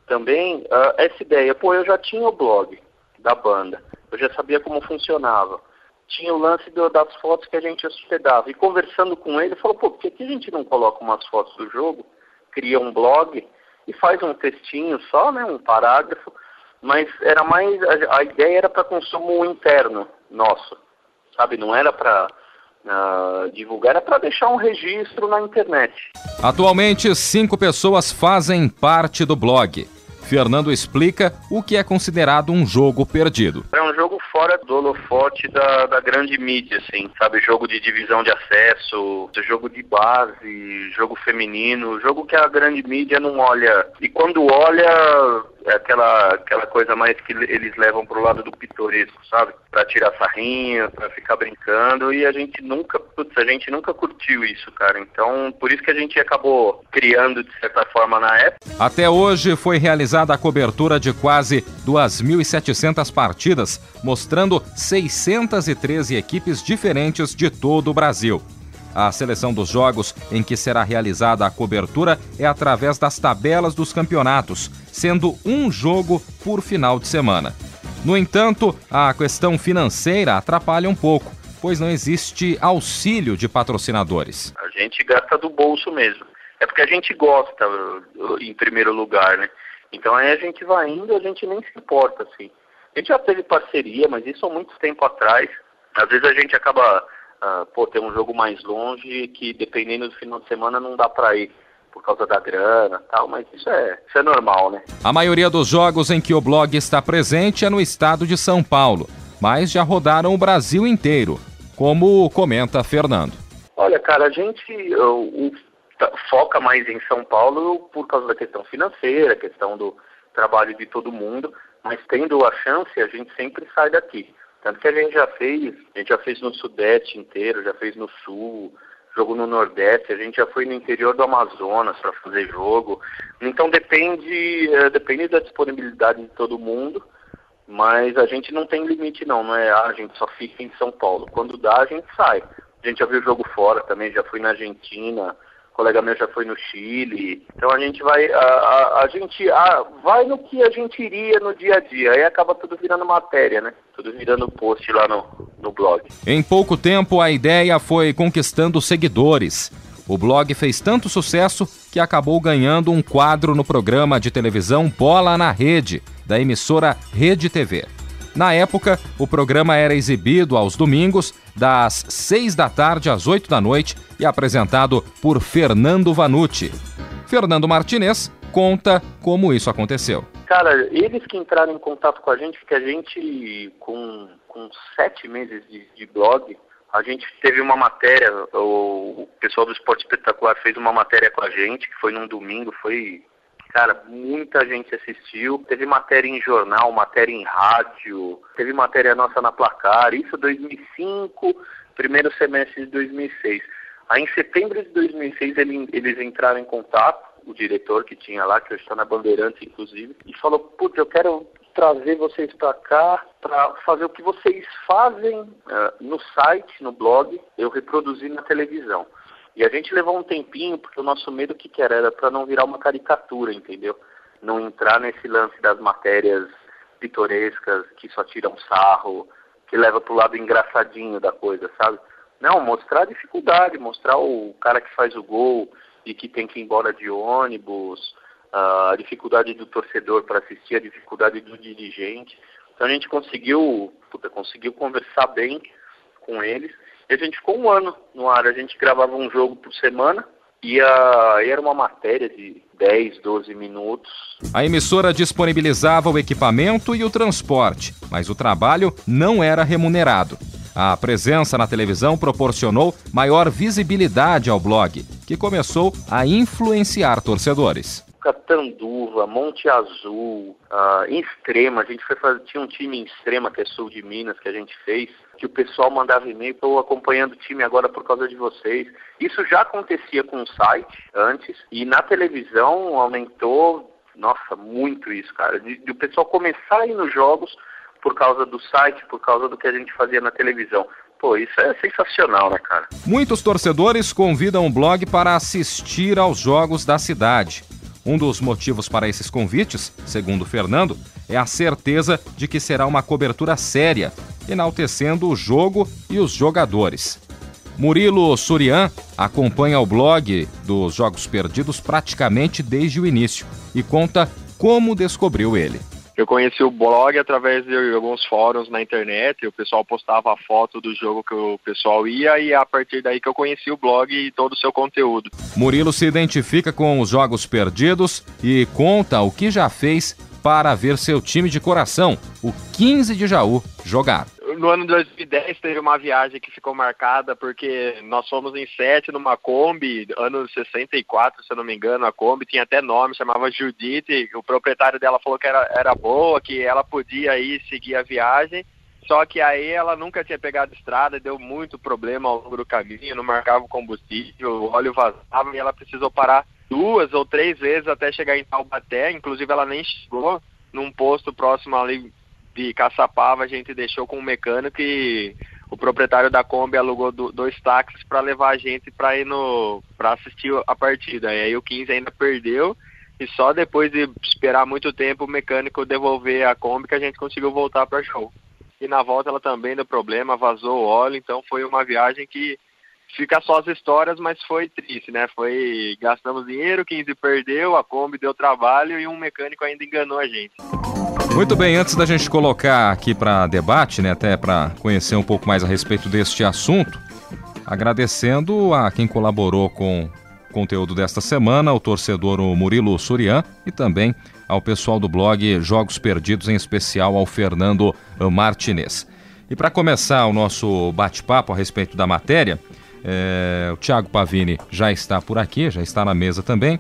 também, essa ideia, eu já tinha o blog da banda, eu já sabia como funcionava. Tinha o lance das fotos que a gente hospedava. E conversando com ele, falou, por que a gente não coloca umas fotos do jogo, cria um blog e faz um textinho só, né, um parágrafo, mas era mais, a ideia era para consumo interno nosso, sabe, não era para divulgar, era para deixar um registro na internet. Atualmente, 5 pessoas fazem parte do blog. Fernando explica o que é considerado um jogo perdido. É um jogo fora do holofote da grande mídia, assim, sabe? Jogo de divisão de acesso, jogo de base, jogo feminino, jogo que a grande mídia não olha. E quando olha, é aquela coisa mais que eles levam pro lado do pitoresco, sabe? Pra tirar sarrinha, pra ficar brincando, e a gente nunca curtiu isso, cara. Então, por isso que a gente acabou criando, de certa forma, na época. Até hoje foi realizada a cobertura de quase 2.700 partidas, mostrando 613 equipes diferentes de todo o Brasil. A seleção dos jogos em que será realizada a cobertura é através das tabelas dos campeonatos, sendo um jogo por final de semana. No entanto, a questão financeira atrapalha um pouco, pois não existe auxílio de patrocinadores. A gente gasta do bolso mesmo. É porque a gente gosta, em primeiro lugar, né? Então aí a gente vai indo, a gente nem se importa, assim. A gente já teve parceria, mas isso há muito tempo atrás. Às vezes a gente acaba, tem um jogo mais longe que dependendo do final de semana não dá pra ir por causa da grana e tal, mas isso é normal, né? A maioria dos jogos em que o blog está presente é no estado de São Paulo, mas já rodaram o Brasil inteiro, como comenta Fernando. Olha, cara, a gente foca mais em São Paulo por causa da questão financeira, questão do trabalho de todo mundo, mas tendo a chance, a gente sempre sai daqui. Tanto que a gente já fez no Sudeste inteiro, já fez no Sul, jogo no Nordeste, a gente já foi no interior do Amazonas para fazer jogo. Então depende da disponibilidade de todo mundo, mas a gente não tem limite não é a gente só fica em São Paulo. Quando dá, a gente sai. A gente já viu jogo fora também, já fui na Argentina, um colega meu já foi no Chile. Então a gente vai, vai no que a gente iria no dia a dia. Aí acaba tudo virando matéria, né? Tudo virando post lá no blog. Em pouco tempo, a ideia foi conquistando seguidores. O blog fez tanto sucesso que acabou ganhando um quadro no programa de televisão Bola na Rede, da emissora Rede TV. Na época, o programa era exibido aos domingos, das 6 da tarde às 8 da noite e apresentado por Fernando Vanucci. Fernando Martinez conta como isso aconteceu. Cara, eles que entraram em contato com a gente, porque a gente, com 7 meses de blog, a gente teve uma matéria, o pessoal do Esporte Espetacular fez uma matéria com a gente, que foi num domingo, cara, muita gente assistiu. Teve matéria em jornal, matéria em rádio, teve matéria nossa na Placar, isso 2005, primeiro semestre de 2006. Aí em setembro de 2006 eles entraram em contato, o diretor que tinha lá, que hoje está na Bandeirantes inclusive, e falou, putz, eu quero trazer vocês para cá para fazer o que vocês fazem no site, no blog, eu reproduzi na televisão. E a gente levou um tempinho, porque o nosso medo que era para não virar uma caricatura, entendeu? Não entrar nesse lance das matérias pitorescas, que só tiram sarro, que leva pro lado engraçadinho da coisa, sabe? Não, mostrar a dificuldade, mostrar o cara que faz o gol e que tem que ir embora de ônibus, a dificuldade do torcedor para assistir, a dificuldade do dirigente. Então a gente conseguiu conversar bem com eles. E a gente ficou um ano no ar, a gente gravava um jogo por semana e era uma matéria de 10, 12 minutos. A emissora disponibilizava o equipamento e o transporte, mas o trabalho não era remunerado. A presença na televisão proporcionou maior visibilidade ao blog, que começou a influenciar torcedores. Catanduva, Monte Azul, em Extrema, a gente tinha um time em Extrema, que é sul de Minas, que a gente fez, que o pessoal mandava e-mail, estou acompanhando o time agora por causa de vocês. Isso já acontecia com o site antes, e na televisão aumentou, muito isso, cara, de o pessoal começar a ir nos jogos por causa do site, por causa do que a gente fazia na televisão. Pô, isso é sensacional, né, cara? Muitos torcedores convidam o blog para assistir aos jogos da cidade. Um dos motivos para esses convites, segundo Fernando, é a certeza de que será uma cobertura séria, enaltecendo o jogo e os jogadores. Murilo Surian acompanha o blog dos Jogos Perdidos praticamente desde o início e conta como descobriu ele. Eu conheci o blog através de alguns fóruns na internet, o pessoal postava a foto do jogo que o pessoal ia e a partir daí que eu conheci o blog e todo o seu conteúdo. Murilo se identifica com os Jogos Perdidos e conta o que já fez para ver seu time de coração, o 15 de Jaú, jogar. No ano de 2010 teve uma viagem que ficou marcada porque nós fomos em 7 numa Kombi, ano 64, se eu não me engano, a Kombi tinha até nome, chamava Judite, o proprietário dela falou que era boa, que ela podia ir seguir a viagem, só que aí ela nunca tinha pegado estrada, deu muito problema ao longo do caminho, não marcava o combustível, o óleo vazava e ela precisou parar 2 ou 3 vezes até chegar em Taubaté, inclusive ela nem chegou num posto próximo ali de Caçapava, a gente deixou com um mecânico e o proprietário da Kombi alugou 2 táxis para levar a gente para ir para assistir a partida. E aí o 15 ainda perdeu e só depois de esperar muito tempo o mecânico devolver a Kombi que a gente conseguiu voltar para show. E na volta ela também deu problema, vazou o óleo, então foi uma viagem que fica só as histórias, mas foi triste, né? Gastamos dinheiro, 15 perdeu, a Kombi deu trabalho e um mecânico ainda enganou a gente. Muito bem, antes da gente colocar aqui para debate, né, até para conhecer um pouco mais a respeito deste assunto, agradecendo a quem colaborou com o conteúdo desta semana, o torcedor Murilo Surian e também ao pessoal do blog Jogos Perdidos, em especial ao Fernando Martinez. E para começar o nosso bate-papo a respeito da matéria, o Thiago Pavini já está por aqui, já está na mesa também.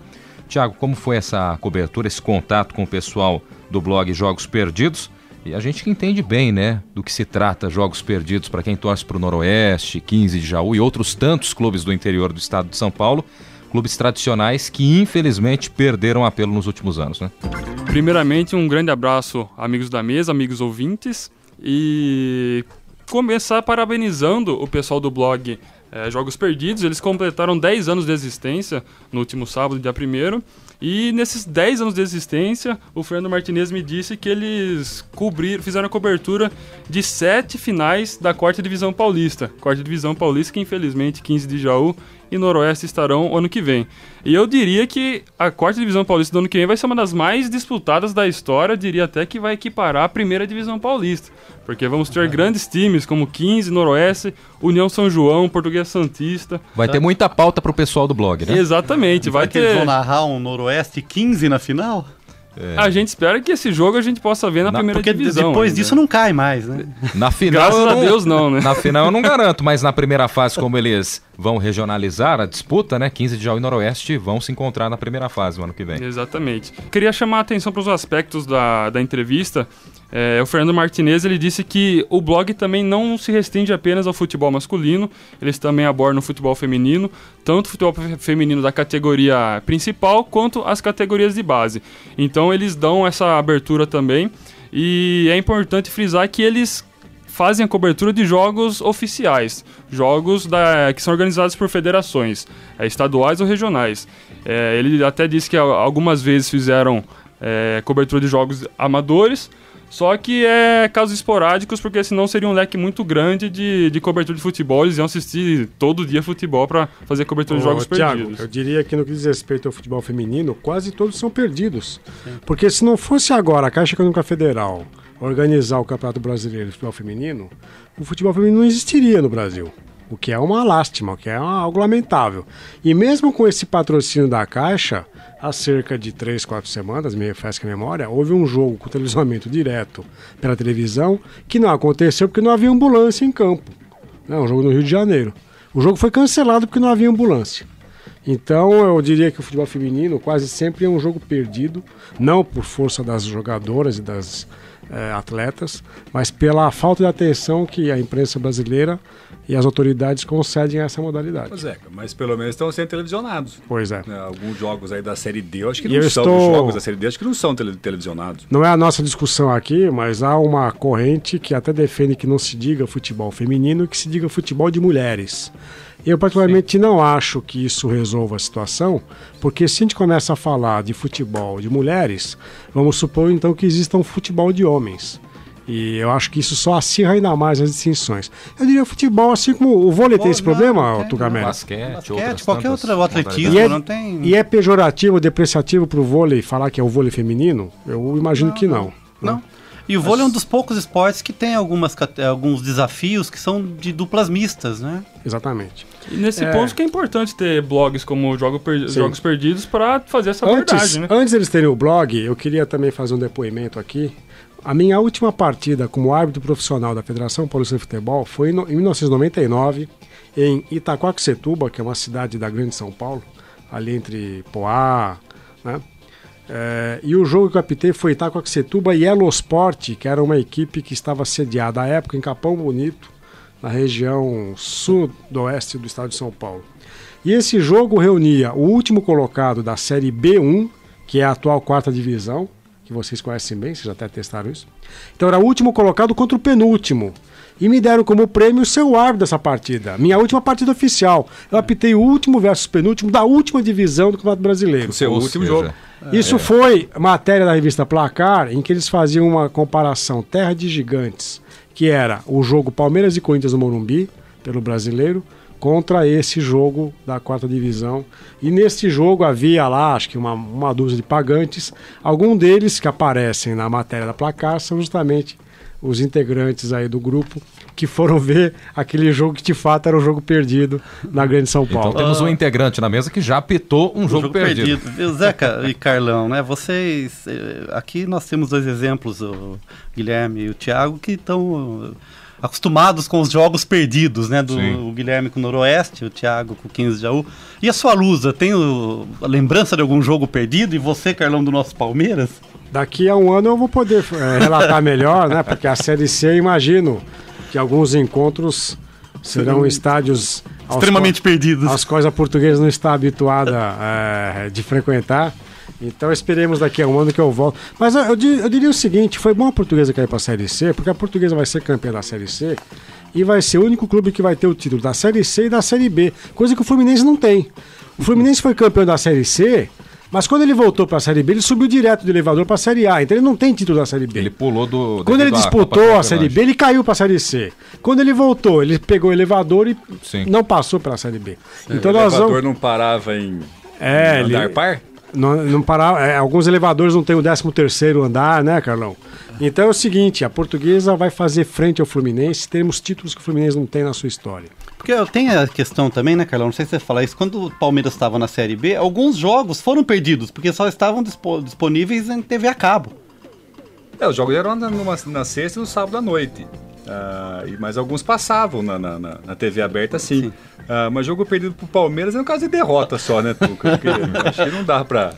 Thiago, como foi essa cobertura, esse contato com o pessoal do blog Jogos Perdidos? E a gente que entende bem, né, do que se trata Jogos Perdidos, para quem torce para o Noroeste, 15 de Jaú e outros tantos clubes do interior do estado de São Paulo, clubes tradicionais que infelizmente perderam apelo nos últimos anos, né? Primeiramente, um grande abraço, amigos da mesa, amigos ouvintes, e começar parabenizando o pessoal do blog Jogos Perdidos. Eles completaram 10 anos de existência no último sábado, dia 1º. E nesses 10 anos de existência, o Fernando Martinez me disse que eles fizeram a cobertura de 7 finais da 4ª Divisão Paulista. 4ª Divisão Paulista que, infelizmente, 15 de Jaú e Noroeste estarão ano que vem. E eu diria que a 4ª Divisão Paulista do ano que vem vai ser uma das mais disputadas da história, diria até que vai equiparar a 1ª Divisão Paulista, porque vamos ter grandes times como 15, Noroeste, União São João, Português Santista. Vai ter muita pauta pro pessoal do blog, né? Exatamente. Vai ter... Eles vão narrar um Noroeste 15 na final? A gente espera que esse jogo a gente possa ver na 1ª divisão. Porque depois disso não cai mais, né? Na final, graças a Deus não, né? Na final eu não garanto, mas na primeira fase, como eles vão regionalizar a disputa, né? 15 de Jaú e Noroeste vão se encontrar na primeira fase no ano que vem. Exatamente. Queria chamar a atenção para os aspectos da entrevista. O Fernando Martinez, ele disse que o blog também não se restringe apenas ao futebol masculino, eles também abordam o futebol feminino, tanto o futebol feminino da categoria principal, quanto as categorias de base. Então eles dão essa abertura também, e é importante frisar que eles fazem a cobertura de jogos oficiais, jogos que são organizados por federações, estaduais ou regionais. Ele até disse que algumas vezes fizeram cobertura de jogos amadores, só que casos esporádicos, porque senão seria um leque muito grande de cobertura de futebol. Eles iam assistir todo dia futebol para fazer cobertura de jogos perdidos. Thiago, eu diria que no que diz respeito ao futebol feminino, quase todos são perdidos. Sim. Porque se não fosse agora a Caixa Econômica Federal organizar o Campeonato Brasileiro de Futebol Feminino, o futebol feminino não existiria no Brasil. O que é uma lástima, o que é algo lamentável. E mesmo com esse patrocínio da Caixa, há cerca de 3, 4 semanas, me refresca a memória, houve um jogo com televisionamento direto pela televisão que não aconteceu porque não havia ambulância em campo. Um jogo no Rio de Janeiro. O jogo foi cancelado porque não havia ambulância. Então eu diria que o futebol feminino quase sempre é um jogo perdido, não por força das jogadoras e das atletas, mas pela falta de atenção que a imprensa brasileira e as autoridades concedem a essa modalidade. Pois é, mas pelo menos estão sendo televisionados. Pois é. Alguns jogos aí da Série D, eu acho que não são. Os jogos da Série D, acho que não são televisionados. Não é a nossa discussão aqui, mas há uma corrente que até defende que não se diga futebol feminino, que se diga futebol de mulheres. Eu particularmente não acho que isso resolva a situação, porque se a gente começa a falar de futebol de mulheres, vamos supor então que exista um futebol de homens. E eu acho que isso só acirra ainda mais as distinções. Eu diria futebol, assim como o vôlei tem esse problema, Tugamé? Basquete, qualquer outro atletismo, não tem... E é pejorativo, depreciativo para o vôlei falar que é o vôlei feminino? Eu imagino que não. Não. E o vôlei é um dos poucos esportes que tem alguns desafios que são de duplas mistas, né? Exatamente. E nesse ponto que é importante ter blogs como Jogos Perdidos para fazer essa abordagem, né? Antes deles terem o blog, eu queria também fazer um depoimento aqui. A minha última partida como árbitro profissional da Federação Paulista de Futebol foi em 1999, em Itaquaquecetuba, que é uma cidade da Grande São Paulo, ali entre Poá, né? E o jogo que eu apitei foi Itaquaquecetuba e Elosport, que era uma equipe que estava sediada à época em Capão Bonito, na região sudoeste do estado de São Paulo. E esse jogo reunia o último colocado da Série B1, que é a atual 4ª divisão, que vocês conhecem bem, vocês já até testaram isso. Então era o último colocado contra o penúltimo. E me deram como prêmio ser o árbitro dessa partida. Minha última partida oficial. Eu apitei o último versus penúltimo da última divisão do Campeonato Brasileiro. O seu último jogo. Isso foi matéria da revista Placar, em que eles faziam uma comparação terra de gigantes, que era o jogo Palmeiras e Corinthians no Morumbi, pelo Brasileiro, contra esse jogo da 4ª divisão. E nesse jogo havia lá, acho que uma dúzia de pagantes. Alguns deles que aparecem na matéria da Placar são justamente os integrantes aí do grupo que foram ver aquele jogo que de fato era um jogo perdido na Grande São Paulo. Então temos um integrante na mesa que já apitou um jogo perdido. Zeca e Carlão, né? Vocês, aqui nós temos 2 exemplos, o Guilherme e o Thiago, que estão acostumados com os jogos perdidos, né? O Guilherme com o Noroeste, o Thiago com o 15 de Jaú. E a sua Lusa, tem a lembrança de algum jogo perdido? E você, Carlão, do nosso Palmeiras? Daqui a um ano eu vou poder relatar melhor, né? Porque a Série C, imagino que alguns encontros serão estádios extremamente perdidos, aos quais a portuguesa não está habituada de frequentar. Então esperemos daqui a um ano que eu volto. Mas eu diria o seguinte, foi bom a portuguesa cair para a Série C, porque a portuguesa vai ser campeã da Série C, e vai ser o único clube que vai ter o título da Série C e da Série B, coisa que o Fluminense não tem. O Fluminense foi campeão da Série C, mas quando ele voltou para a Série B, ele subiu direto do elevador para a Série A, então ele não tem título da Série B. Ele pulou do... Quando ele disputou a Série B, ele caiu para a Série C. Quando ele voltou, ele pegou o elevador e não passou para a Série B. Então, o elevador não parava em andar par? Não parava, alguns elevadores não têm o 13º andar, né, Carlão? Então é o seguinte, a Portuguesa vai fazer frente ao Fluminense, teremos títulos que o Fluminense não tem na sua história. Porque tem a questão também, né, Carlão? Não sei se você fala isso. Quando o Palmeiras estava na Série B, alguns jogos foram perdidos, porque só estavam disponíveis em TV a cabo. Os jogos eram na sexta e no sábado à noite. Mas alguns passavam na TV aberta, sim. Mas jogo perdido pro Palmeiras é um caso de derrota só, né, Tuca? Porque acho que não dá pra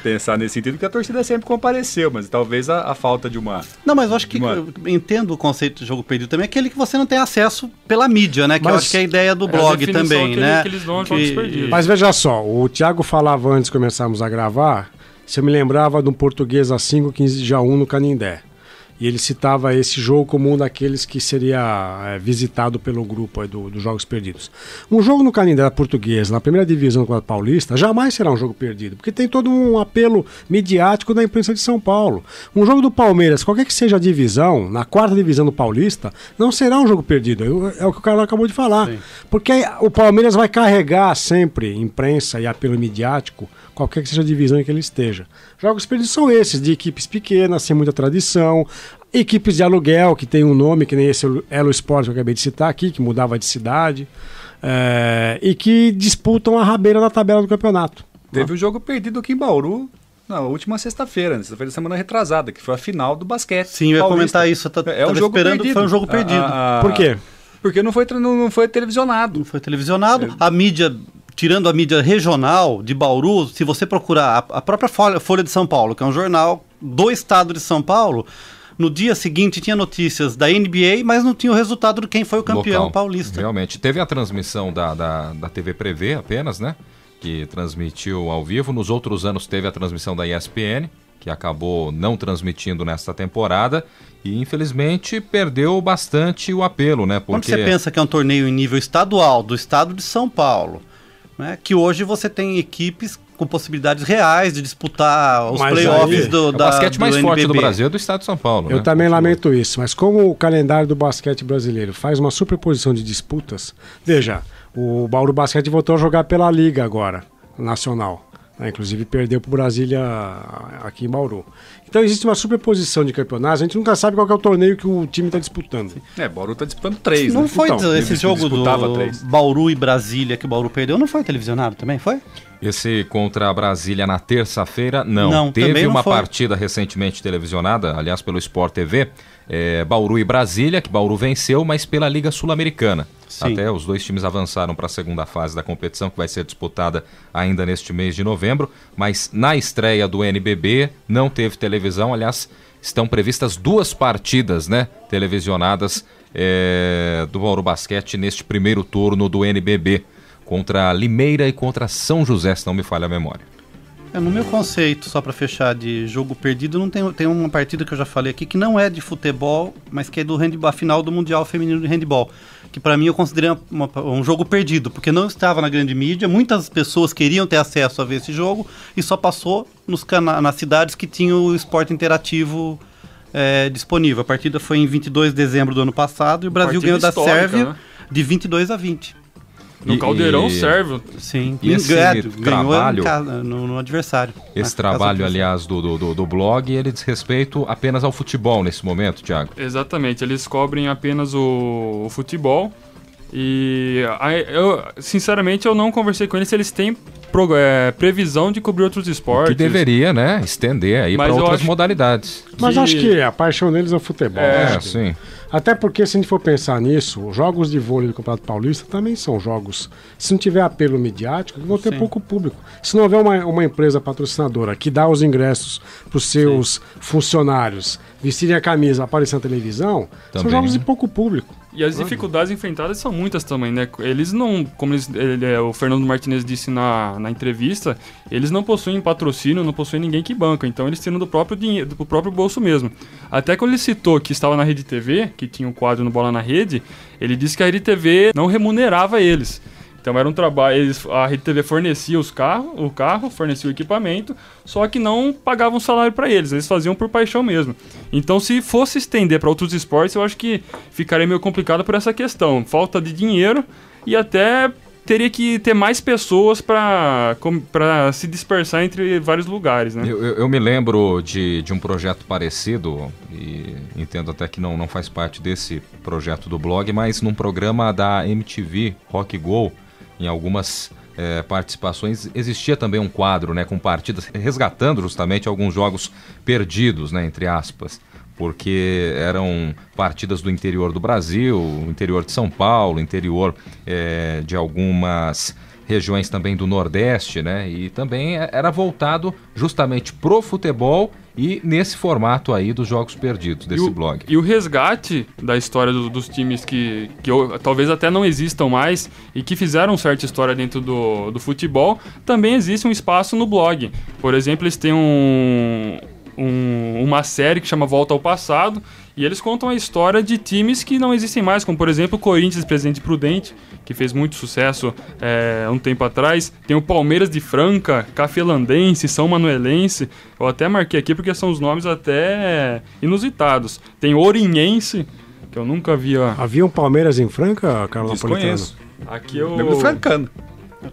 pensar nesse sentido, porque a torcida sempre compareceu, mas talvez a falta de uma... Não, mas eu acho que eu entendo o conceito de jogo perdido também, aquele que você não tem acesso pela mídia, né? Que eu acho que é a ideia do blog também, né? Que eles dão jogos perdidos. Mas veja só, o Thiago falava antes de começarmos a gravar, se eu me lembrava de um Portuguesa 5, 15 de 1 no Canindé. E ele citava esse jogo como um daqueles que seria visitado pelo grupo dos Jogos Perdidos. Um jogo no Canindé Portuguesa, na primeira divisão do Campeonato Paulista, jamais será um jogo perdido, porque tem todo um apelo midiático da imprensa de São Paulo. Um jogo do Palmeiras, qualquer que seja a divisão, na 4ª divisão do Paulista, não será um jogo perdido. É o que o Carlos acabou de falar. Sim. Porque o Palmeiras vai carregar sempre imprensa e apelo midiático, qualquer que seja a divisão em que ele esteja. Jogos perdidos são esses, de equipes pequenas, sem muita tradição, equipes de aluguel, que tem um nome, que nem esse Elo Sport que eu acabei de citar aqui, que mudava de cidade, e que disputam a rabeira da tabela do campeonato. Teve um jogo perdido aqui em Bauru na última sexta-feira da semana retrasada, que foi a final do basquete. Sim, eu ia comentar isso, um jogo perdido. Foi um jogo perdido. Por quê? Porque não foi televisionado. Não foi televisionado. A mídia... Tirando a mídia regional de Bauru, se você procurar a própria Folha de São Paulo, que é um jornal do estado de São Paulo, no dia seguinte tinha notícias da NBA, mas não tinha o resultado de quem foi o campeão paulista. Realmente. Teve a transmissão da TV Prevê apenas, né? Que transmitiu ao vivo. Nos outros anos teve a transmissão da ESPN, que acabou não transmitindo nesta temporada. E infelizmente perdeu bastante o apelo, né? Quando você pensa que é um torneio em nível estadual, do estado de São Paulo, né, que hoje você tem equipes com possibilidades reais de disputar os playoffs o basquete mais forte do Brasil é do estado de São Paulo. Eu também lamento isso, mas como o calendário do basquete brasileiro faz uma superposição de disputas, veja, o Bauru Basquete voltou a jogar pela Liga agora, nacional. Inclusive perdeu para o Brasília aqui em Bauru. Então existe uma superposição de campeonatos, a gente nunca sabe qual que é o torneio que o time está disputando. Bauru está disputando 3, Não foi esse jogo do Bauru e Brasília que o Bauru perdeu, não foi televisionado também, foi? Esse contra a Brasília na terça-feira, não. Teve uma partida recentemente televisionada, aliás pelo Sport TV, Bauru e Brasília, que Bauru venceu, mas pela Liga Sul-Americana. Sim. Até os dois times avançaram para a segunda fase da competição, que vai ser disputada ainda neste mês de novembro, mas na estreia do NBB não teve televisão, aliás, estão previstas 2 partidas, né, televisionadas do Bauru Basquete neste primeiro turno do NBB, contra Limeira e contra São José, se não me falha a memória. No meu conceito, só para fechar, de jogo perdido, não tem uma partida que eu já falei aqui que não é de futebol, mas que é do handball, a final do Mundial Feminino de Handball, que para mim eu considerei um jogo perdido, porque não estava na grande mídia, muitas pessoas queriam ter acesso a ver esse jogo e só passou nas cidades que tinham o esporte interativo disponível. A partida foi em 22 de dezembro do ano passado e o Brasil ganhou da Sérvia, né? De 22-20. No Caldeirão Sérvio. Sim, e esse trabalho no adversário. Esse trabalho, aliás, do blog, ele diz respeito apenas ao futebol nesse momento, Thiago? Exatamente, eles cobrem apenas o futebol. E sinceramente eu não conversei com eles se eles têm previsão de cobrir outros esportes. Que deveria, né, estender aí para outras modalidades. Mas acho que a paixão deles é o futebol. Sim. Até porque, se a gente for pensar nisso, os jogos de vôlei do Campeonato Paulista também são jogos, se não tiver apelo midiático, vão ter pouco público. Se não houver uma empresa patrocinadora que dá os ingressos para os seus funcionários vestirem a camisa, aparecer na televisão, são jogos de pouco público. E as dificuldades enfrentadas são muitas também, né? Eles não, como o Fernando Martinez disse na entrevista, eles não possuem patrocínio, não possuem ninguém que banca, então eles tiram do próprio dinheiro, do próprio bolso mesmo. Até quando ele citou que estava na Rede TV, que tinha um quadro no Bola na Rede, ele disse que a Rede TV não remunerava eles. Então era um trabalho, a Rede TV fornecia o carro, fornecia o equipamento, só que não pagavam salário para eles faziam por paixão mesmo. Então se fosse estender para outros esportes, eu acho que ficaria meio complicado por essa questão, falta de dinheiro e até teria que ter mais pessoas para se dispersar entre vários lugares, né? Eu me lembro de um projeto parecido, e entendo até que não faz parte desse projeto do blog, mas num programa da MTV, Rock Go, em algumas participações, existia também um quadro, né, com partidas resgatando justamente alguns jogos perdidos, né, entre aspas, porque eram partidas do interior do Brasil, interior de São Paulo, interior de algumas regiões também do Nordeste, né, e também era voltado justamente pro futebol e nesse formato aí dos jogos perdidos desse blog. E o resgate da história dos times que talvez até não existam mais e que fizeram certa história dentro do futebol, também existe um espaço no blog. Por exemplo, eles têm uma série que chama Volta ao Passado, e eles contam a história de times que não existem mais, como por exemplo o Corinthians Presidente Prudente, que fez muito sucesso um tempo atrás. Tem o Palmeiras de Franca, Cafelandense, São Manuelense, eu até marquei aqui porque são os nomes até inusitados. Tem Ourinhense, que eu nunca via. Havia um Palmeiras em Franca, Carlos Napolitano? Aqui eu... Lembro do Francano.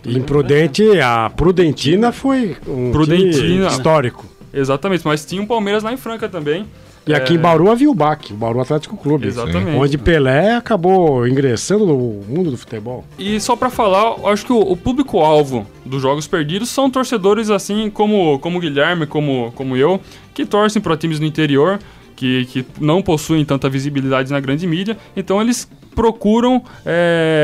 E em Prudente, a Prudentina foi um time histórico. Exatamente, mas tinha um Palmeiras lá em Franca também. E aqui em Bauru havia o BAC, o Bauru Atlético Clube. Exatamente. Onde Pelé acabou ingressando no mundo do futebol. E só pra falar, eu acho que o público-alvo dos Jogos Perdidos são torcedores assim como o Guilherme, como eu, que torcem para times do interior, que não possuem tanta visibilidade na grande mídia, então eles procuram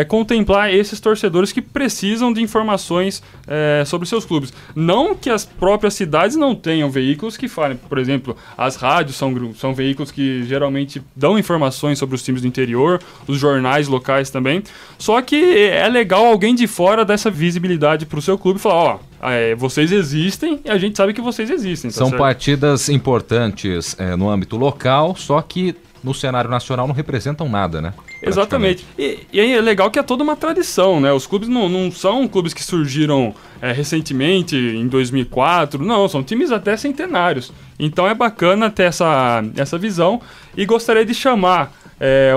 contemplar esses torcedores que precisam de informações sobre seus clubes. Não que as próprias cidades não tenham veículos que falem, por exemplo, as rádios são veículos que geralmente dão informações sobre os times do interior, os jornais locais também, só que é legal alguém de fora dar essa visibilidade para o seu clube e falar, vocês existem e a gente sabe que vocês existem. Tá São certo? partidas importantes no âmbito local, só que no cenário nacional não representam nada, né? Exatamente. E é legal que é toda uma tradição, né? Os clubes não são clubes que surgiram recentemente, em 2004. Não, são times até centenários. Então é bacana ter essa visão. E gostaria de chamar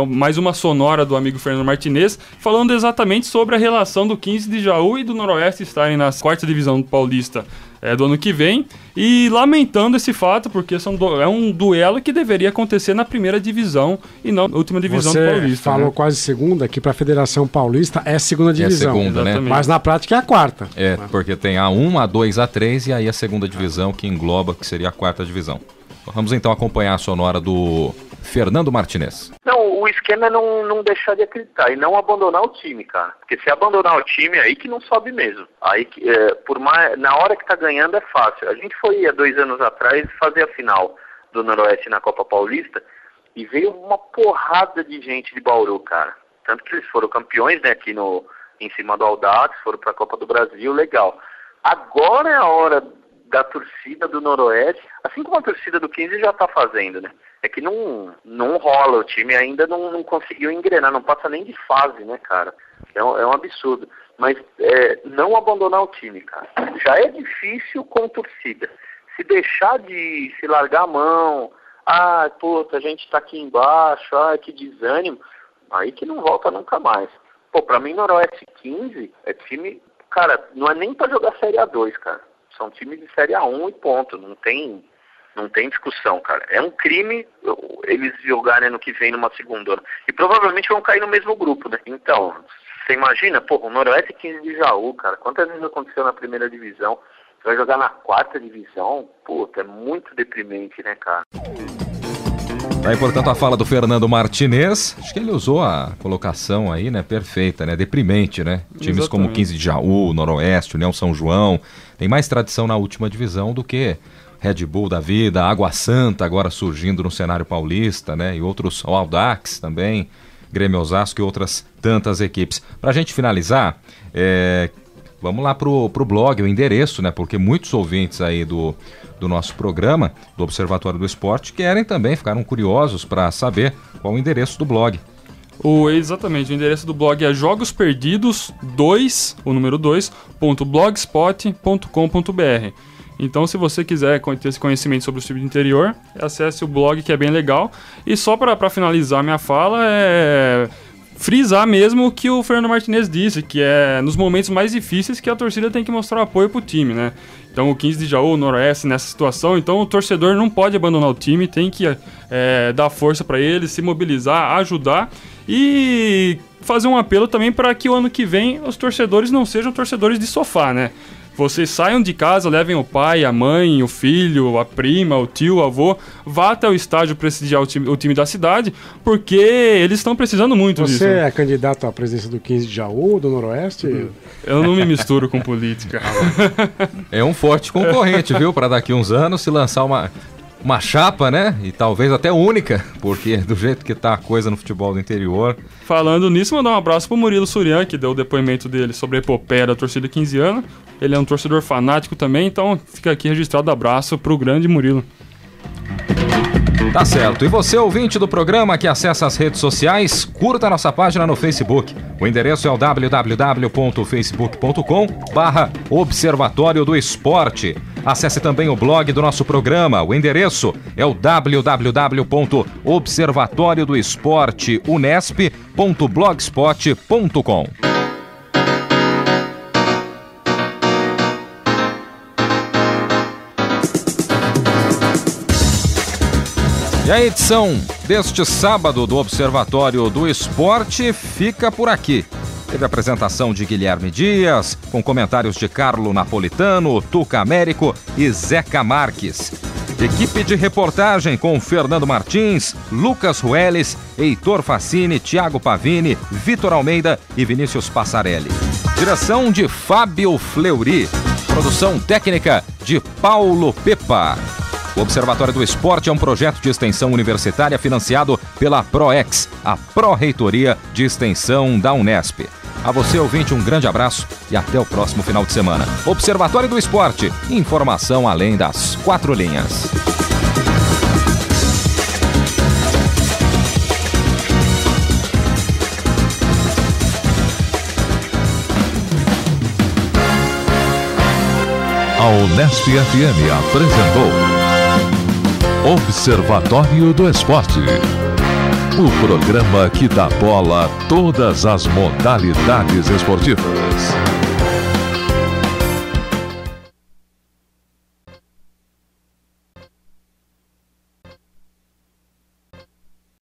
mais uma sonora do amigo Fernando Martinez, falando exatamente sobre a relação do 15 de Jaú e do Noroeste estarem na 4ª divisão paulista do ano que vem, e lamentando esse fato, porque é um duelo que deveria acontecer na 1ª divisão e não na última divisão do Paulista. Você falou, né? Quase segunda, que para a Federação Paulista é 2ª divisão. É segunda, né? Mas na prática é a 4ª. Porque tem a 1, a 2, a 3 e aí a 2ª divisão que engloba, que seria a 4ª divisão. Vamos então acompanhar a sonora do Fernando Martinez. Não, o esquema é não deixar de acreditar e não abandonar o time, cara. Porque se abandonar o time, é aí que não sobe mesmo. Aí, na hora que tá ganhando é fácil. A gente foi há 2 anos atrás fazer a final do Noroeste na Copa Paulista e veio uma porrada de gente de Bauru, cara. Tanto que eles foram campeões, né, aqui em cima do Audax, foram pra Copa do Brasil, legal. Agora é a hora da torcida do Noroeste, assim como a torcida do 15 já tá fazendo, né? É que não rola, o time ainda não conseguiu engrenar, não passa nem de fase, né, cara? É um absurdo. Mas não abandonar o time, cara. Já é difícil com torcida. Se deixar de se largar a mão, a gente tá aqui embaixo, que desânimo, aí que não volta nunca mais. Pô, pra mim, Noroeste 15 é time, cara, não é nem pra jogar Série A2, cara. São times de Série A1 e ponto. Não tem discussão, cara. É um crime eles jogarem ano que vem numa segunda ano. E provavelmente vão cair no mesmo grupo, né? Então, você imagina, o Noroeste 15 de Jaú, cara. Quantas vezes aconteceu na 1ª divisão? Você vai jogar na 4ª divisão? É muito deprimente, né, cara? Aí, portanto, a fala do Fernando Martinez, acho que ele usou a colocação aí, né, perfeita, né, deprimente, né? Times Exatamente. como 15 de Jaú, Noroeste, União São João, tem mais tradição na última divisão do que Red Bull da vida, Água Santa agora surgindo no cenário paulista, né, e outros, o Audax também, Grêmio Osasco e outras tantas equipes. Para a gente finalizar, vamos lá pro blog, o endereço, né? Porque muitos ouvintes aí do nosso programa, do Observatório do Esporte, ficaram curiosos para saber qual o endereço do blog. Exatamente, o endereço do blog é jogosperdidos2.blogspot.com.br. Então, se você quiser ter esse conhecimento sobre o time do interior, acesse o blog, que é bem legal. E só para finalizar minha fala, frisar mesmo o que o Fernando Martinez disse, que é nos momentos mais difíceis que a torcida tem que mostrar apoio pro time, né? Então o 15 de Jaú, o Noroeste nessa situação, então o torcedor não pode abandonar o time, tem que dar força para ele, se mobilizar, ajudar e fazer um apelo também para que o ano que vem os torcedores não sejam torcedores de sofá, né? Vocês saiam de casa, levem o pai, a mãe, o filho, a prima, o tio, o avô, vá até o estádio prestigiar o time da cidade, porque eles estão precisando muito disso. Você é candidato à presidência do 15 de Jaú, do Noroeste? Eu não me misturo com política. É um forte concorrente, viu? Para daqui uns anos se lançar uma chapa, né? E talvez até única, porque do jeito que tá a coisa no futebol do interior. Falando nisso, mandar um abraço pro Murilo Surian, que deu o depoimento dele sobre a epopeia da torcida 15 anos. Ele é um torcedor fanático também, então fica aqui registrado abraço pro grande Murilo. Tá certo. E você, ouvinte do programa que acessa as redes sociais, curta a nossa página no Facebook. O endereço é o www.facebook.com/Observatório do Esporte. Acesse também o blog do nosso programa. O endereço é o www.observatoriodоesporteunesp.blogspot.com. E a edição deste sábado do Observatório do Esporte fica por aqui. Teve a apresentação de Guilherme Dias, com comentários de Carlo Napolitano, Tuca Américo e Zeca Marques. Equipe de reportagem com Fernando Martins, Lucas Rueles, Heitor Facini, Thiago Pavini, Vitor Almeida e Vinícius Passarelli. Direção de Fábio Fleury. Produção técnica de Paulo Pepa. O Observatório do Esporte é um projeto de extensão universitária financiado pela ProEx, a Pró-Reitoria de Extensão da Unesp. A você, ouvinte, um grande abraço e até o próximo final de semana. Observatório do Esporte, informação além das 4 linhas. A Unesp FM apresentou Observatório do Esporte, o programa que dá bola a todas as modalidades esportivas.